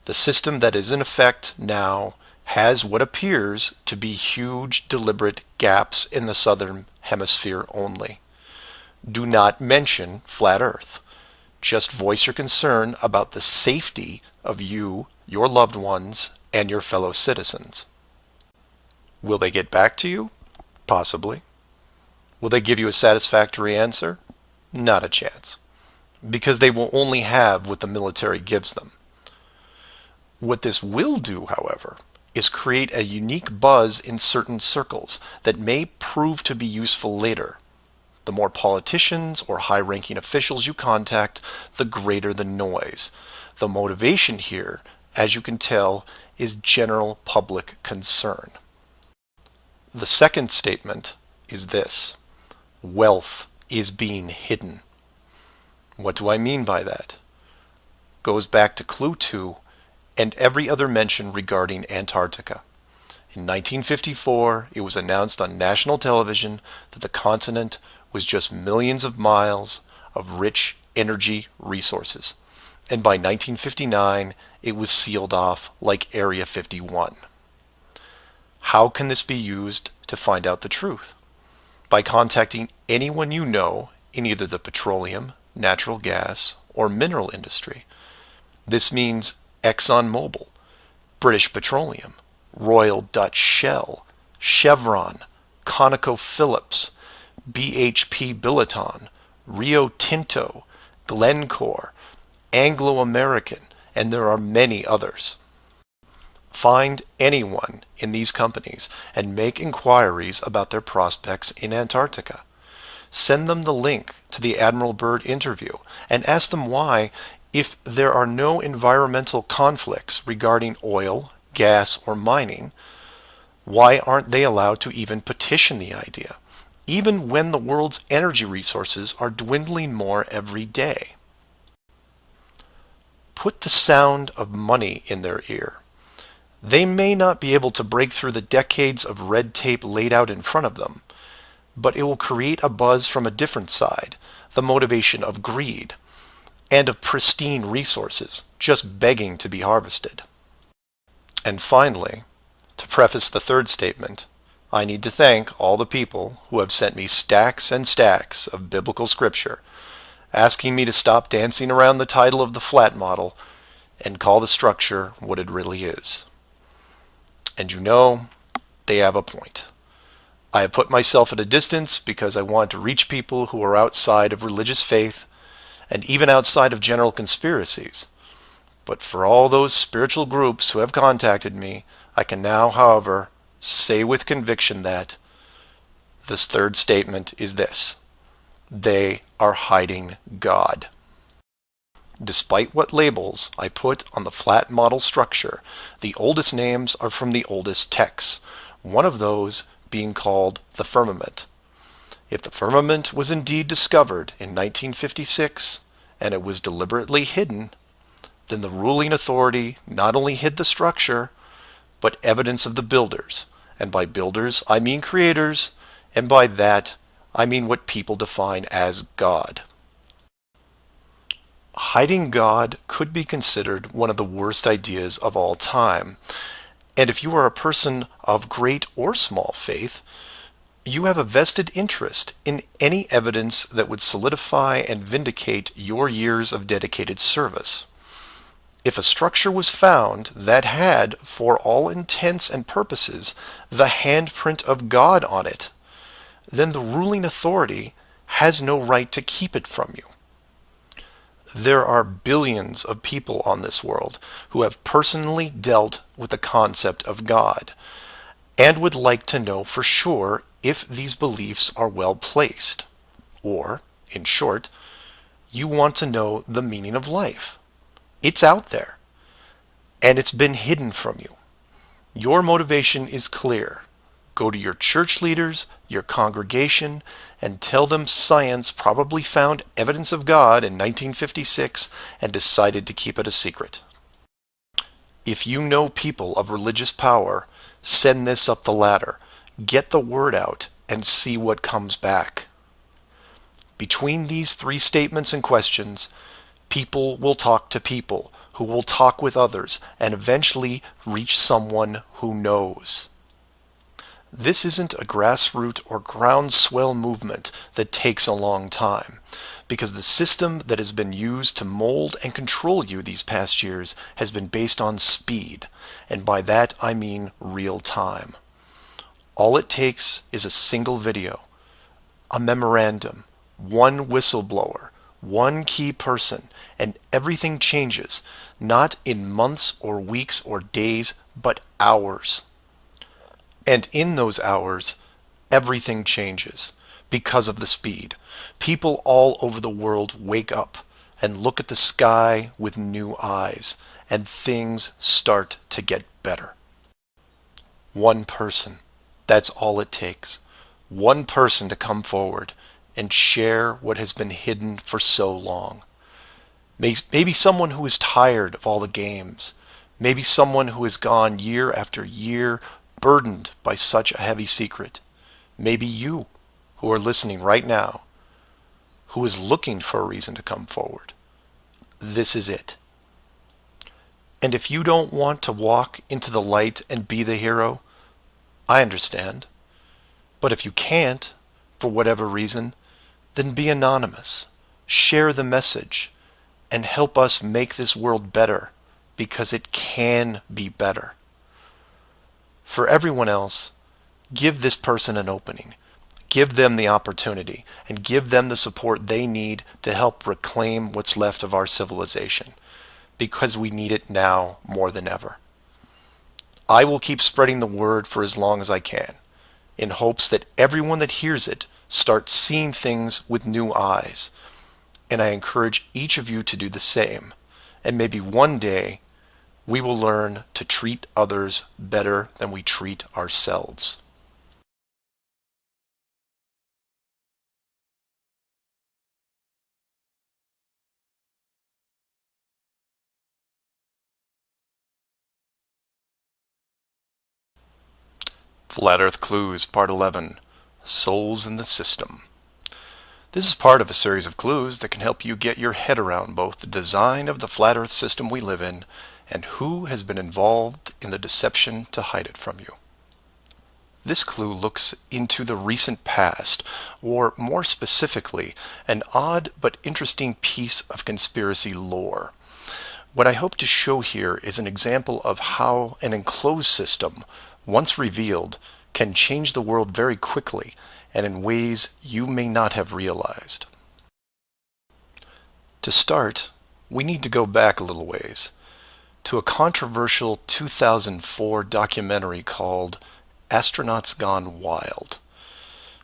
The system that is in effect now has what appears to be huge, deliberate gaps in the Southern Hemisphere only. Do not mention flat Earth. Just voice your concern about the safety of you, your loved ones, and your fellow citizens. Will they get back to you? Possibly. Will they give you a satisfactory answer? Not a chance. Because they will only have what the military gives them. What this will do, however, is create a unique buzz in certain circles that may prove to be useful later. The more politicians or high-ranking officials you contact, the greater the noise. The motivation here, as you can tell, is general public concern. The second statement is this: Wealth is being hidden. What do I mean by that? Goes back to Clue 2 and every other mention regarding Antarctica. In 1954, it was announced on national television that the continent was just millions of miles of rich energy resources. And by 1959, it was sealed off like Area 51. How can this be used to find out the truth? By contacting anyone you know in either the petroleum, natural gas, or mineral industry. This means ExxonMobil, British Petroleum, Royal Dutch Shell, Chevron, ConocoPhillips, BHP Billiton, Rio Tinto, Glencore, Anglo-American, and there are many others. Find anyone in these companies and make inquiries about their prospects in Antarctica. Send them the link to the Admiral Byrd interview and ask them why, if there are no environmental conflicts regarding oil, gas, or mining, why aren't they allowed to even petition the idea, even when the world's energy resources are dwindling more every day? Put the sound of money in their ear. They may not be able to break through the decades of red tape laid out in front of them, but it will create a buzz from a different side, the motivation of greed, and of pristine resources just begging to be harvested. And finally, to preface the third statement, I need to thank all the people who have sent me stacks and stacks of biblical scripture, asking me to stop dancing around the title of the flat model and call the structure what it really is. And you know, they have a point. I have put myself at a distance because I want to reach people who are outside of religious faith and even outside of general conspiracies. But for all those spiritual groups who have contacted me, I can now, however, say with conviction that this third statement is this: they are hiding God. Despite what labels I put on the flat model structure, the oldest names are from the oldest texts, one of those being called the firmament. If the firmament was indeed discovered in 1956 and it was deliberately hidden, then the ruling authority not only hid the structure, but evidence of the builders. And by builders, I mean creators, and by that, I mean what people define as God. Hiding God could be considered one of the worst ideas of all time. And if you are a person of great or small faith, you have a vested interest in any evidence that would solidify and vindicate your years of dedicated service. If a structure was found that had, for all intents and purposes, the handprint of God on it, then the ruling authority has no right to keep it from you. There are billions of people on this world who have personally dealt with the concept of God and would like to know for sure if these beliefs are well placed. Or, in short, you want to know the meaning of life. It's out there, and it's been hidden from you. Your motivation is clear. Go to your church leaders, your congregation, and tell them science probably found evidence of God in 1956 and decided to keep it a secret. If you know people of religious power, send this up the ladder. Get the word out and see what comes back. Between these three statements and questions, people will talk to people who will talk with others and eventually reach someone who knows. This isn't a grassroots or groundswell movement that takes a long time, because the system that has been used to mold and control you these past years has been based on speed, and by that I mean real time. All it takes is a single video, a memorandum, one whistleblower, one key person, and everything changes, not in months or weeks or days, but hours. And in those hours, everything changes because of the speed. People all over the world wake up and look at the sky with new eyes, and things start to get better. One person, that's all it takes. One person to come forward and share what has been hidden for so long. Maybe someone who is tired of all the games. Maybe someone who has gone year after year burdened by such a heavy secret. Maybe you, who are listening right now, who is looking for a reason to come forward. This is it. And if you don't want to walk into the light and be the hero, I understand. But if you can't, for whatever reason, then be anonymous. Share the message and help us make this world better, because it can be better. For everyone else, give this person an opening. Give them the opportunity and give them the support they need to help reclaim what's left of our civilization, because we need it now more than ever. I will keep spreading the word for as long as I can, in hopes that everyone that hears it starts seeing things with new eyes. And I encourage each of you to do the same. And maybe one day we will learn to treat others better than we treat ourselves. Flat Earth Clues, Part 11, Souls in the System. This is part of a series of clues that can help you get your head around both the design of the flat Earth system we live in and who has been involved in the deception to hide it from you. This clue looks into the recent past, or more specifically, an odd but interesting piece of conspiracy lore. What I hope to show here is an example of how an enclosed system, once revealed, can change the world very quickly and in ways you may not have realized. To start, we need to go back a little ways to a controversial 2004 documentary called Astronauts Gone Wild.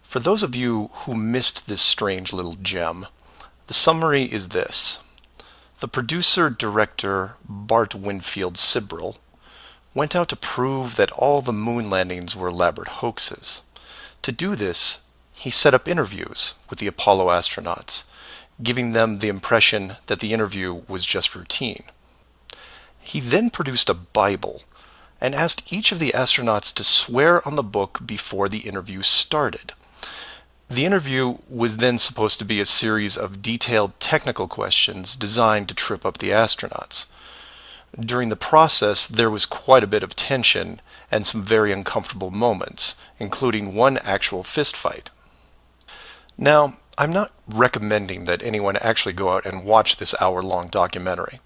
For those of you who missed this strange little gem, the summary is this. The producer-director Bart Winfield Sibrel went out to prove that all the moon landings were elaborate hoaxes. To do this, he set up interviews with the Apollo astronauts, giving them the impression that the interview was just routine. He then produced a Bible and asked each of the astronauts to swear on the book before the interview started. The interview was then supposed to be a series of detailed technical questions designed to trip up the astronauts. During the process, there was quite a bit of tension and some very uncomfortable moments, including one actual fist fight. Now, I'm not recommending that anyone actually go out and watch this hour-long documentary.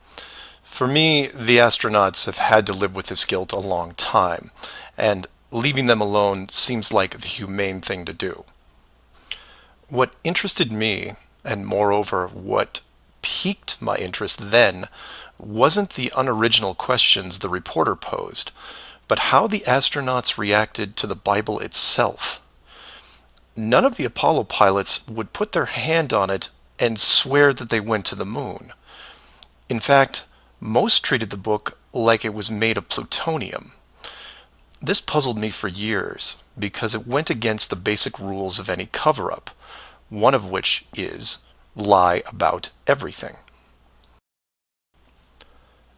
For me, the astronauts have had to live with this guilt a long time, and leaving them alone seems like the humane thing to do. What interested me, and moreover what piqued my interest then, wasn't the unoriginal questions the reporter posed, but how the astronauts reacted to the Bible itself. None of the Apollo pilots would put their hand on it and swear that they went to the moon. In fact, most treated the book like it was made of plutonium. This puzzled me for years because it went against the basic rules of any cover-up, one of which is lie about everything.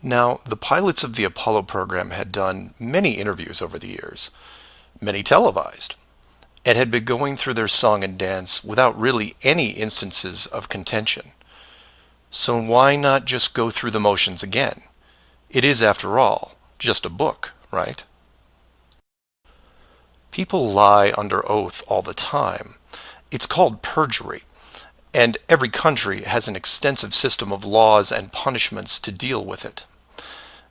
Now, the pilots of the Apollo program had done many interviews over the years, many televised, and had been going through their song and dance without really any instances of contention. So why not just go through the motions again? It is, after all, just a book, right? People lie under oath all the time. It's called perjury, and every country has an extensive system of laws and punishments to deal with it.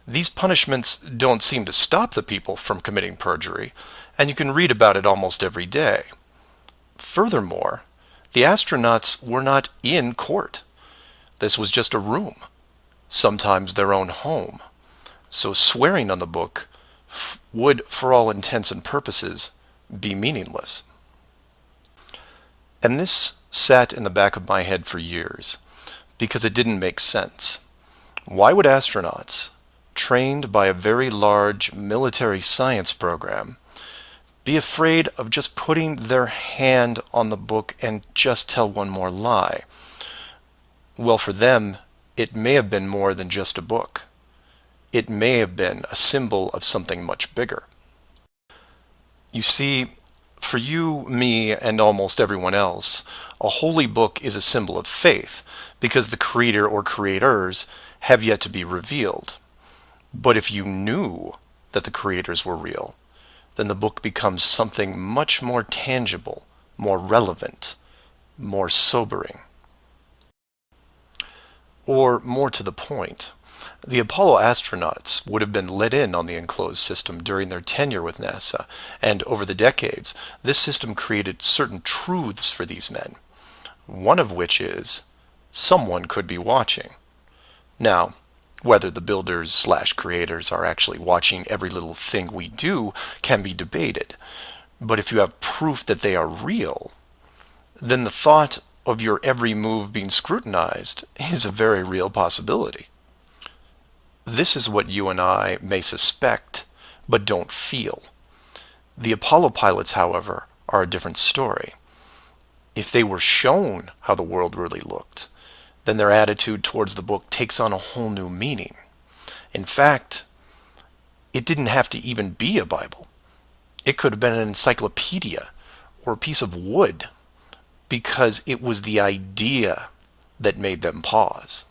These punishments don't seem to stop the people from committing perjury, and you can read about it almost every day. Furthermore, the astronauts were not in court. This was just a room, sometimes their own home. So swearing on the book would, for all intents and purposes, be meaningless. And this sat in the back of my head for years, because it didn't make sense. Why would astronauts, trained by a very large military science program, be afraid of just putting their hand on the book and just tell one more lie. Well, for them, it may have been more than just a book. It may have been a symbol of something much bigger. You see, for you, me, and almost everyone else, a holy book is a symbol of faith because the creator or creators have yet to be revealed. But if you knew that the creators were real, then the book becomes something much more tangible, more relevant, more sobering. Or more to the point, the Apollo astronauts would have been let in on the enclosed system during their tenure with NASA, and over the decades, this system created certain truths for these men, one of which is, someone could be watching. Now, whether the builders/creators are actually watching every little thing we do can be debated, but if you have proof that they are real, then the thought of your every move being scrutinized is a very real possibility. This is what you and I may suspect, but don't feel. The Apollo pilots, however, are a different story. If they were shown how the world really looked, then their attitude towards the book takes on a whole new meaning. In fact, it didn't have to even be a Bible. It could have been an encyclopedia or a piece of wood, because it was the idea that made them pause.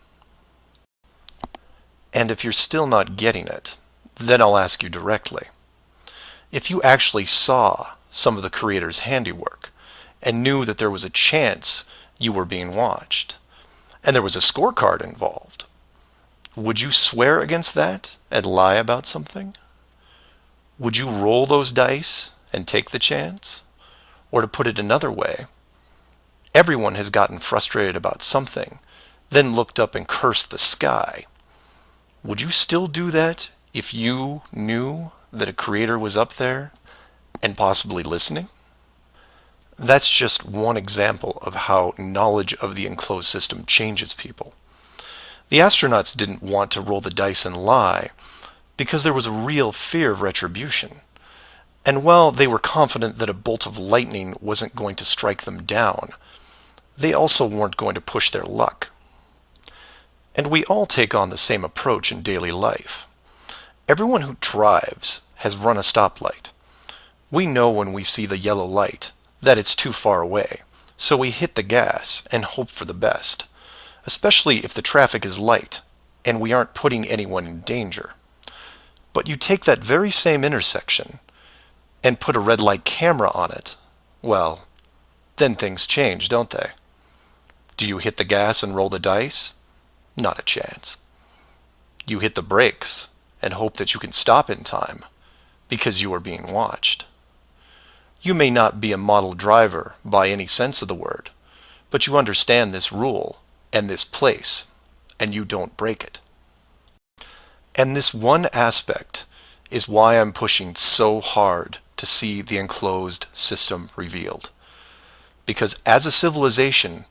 And if you're still not getting it, then I'll ask you directly. If you actually saw some of the creator's handiwork and knew that there was a chance you were being watched, and there was a scorecard involved, would you swear against that and lie about something? Would you roll those dice and take the chance? Or to put it another way, everyone has gotten frustrated about something, then looked up and cursed the sky. Would you still do that if you knew that a creator was up there and possibly listening? That's just one example of how knowledge of the enclosed system changes people. The astronauts didn't want to roll the dice and lie because there was a real fear of retribution. And while they were confident that a bolt of lightning wasn't going to strike them down, they also weren't going to push their luck. And we all take on the same approach in daily life. Everyone who drives has run a stoplight. We know when we see the yellow light that it's too far away, so we hit the gas and hope for the best, especially if the traffic is light and we aren't putting anyone in danger. But you take that very same intersection and put a red light camera on it, well, then things change, don't they? Do you hit the gas and roll the dice? Not a chance. You hit the brakes and hope that you can stop in time because you are being watched. You may not be a model driver by any sense of the word, but you understand this rule and this place, and you don't break it. And this one aspect is why I'm pushing so hard to see the enclosed system revealed. Because as a civilization,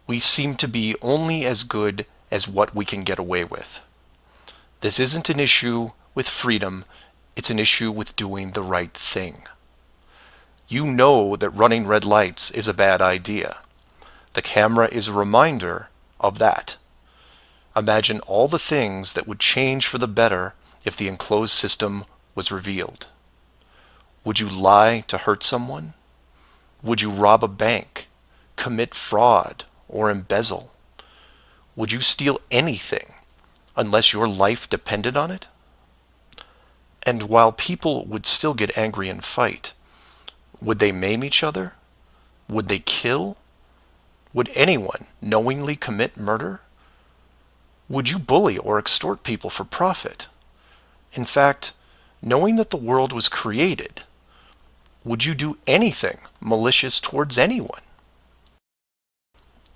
we seem to be only as good as what we can get away with. This isn't an issue with freedom, it's an issue with doing the right thing. You know that running red lights is a bad idea. The camera is a reminder of that. Imagine all the things that would change for the better if the enclosed system was revealed. Would you lie to hurt someone? Would you rob a bank, commit fraud, or embezzle? Would you steal anything unless your life depended on it? And while people would still get angry and fight, would they maim each other? Would they kill? Would anyone knowingly commit murder? Would you bully or extort people for profit? In fact, knowing that the world was created, would you do anything malicious towards anyone?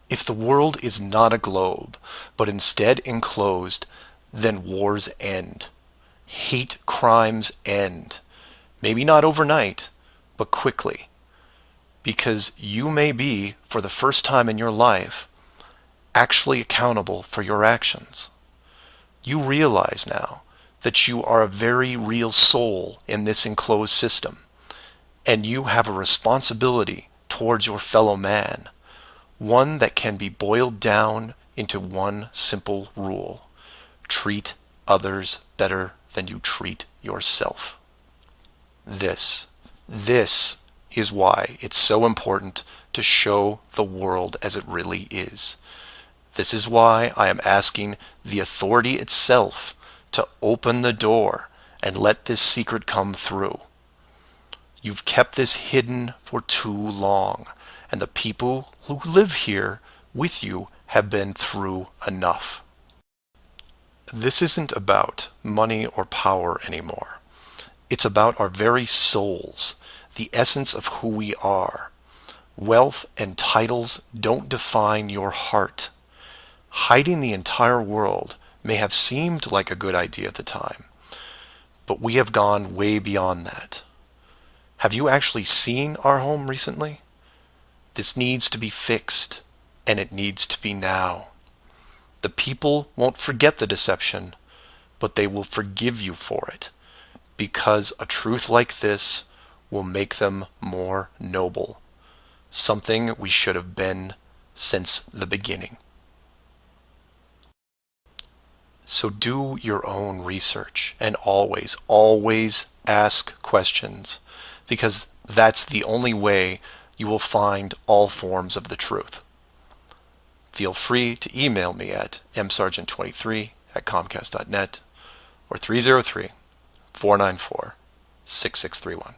If the world is not a globe, but instead enclosed, then wars end. Hate crimes end. Maybe not overnight, but quickly. Because you may be, for the first time in your life, actually accountable for your actions. You realize now that you are a very real soul in this enclosed system, And you have a responsibility towards your fellow man, one that can be boiled down into one simple rule: treat others better than you treat yourself. This is why it's so important to show the world as it really is. This is why I am asking the authority itself to open the door and let this secret come through. You've kept this hidden for too long, and the people who live here with you have been through enough. This isn't about money or power anymore. It's about our very souls, the essence of who we are. Wealth and titles don't define your heart. Hiding the entire world may have seemed like a good idea at the time, but we have gone way beyond that. Have you actually seen our home recently? This needs to be fixed, and it needs to be now. The people won't forget the deception, but they will forgive you for it, because a truth like this will make them more noble, something we should have been since the beginning. So do your own research, and always ask questions, because that's the only way you will find all forms of the truth. Feel free to email me at msargent23@comcast.net or 303-494-6631.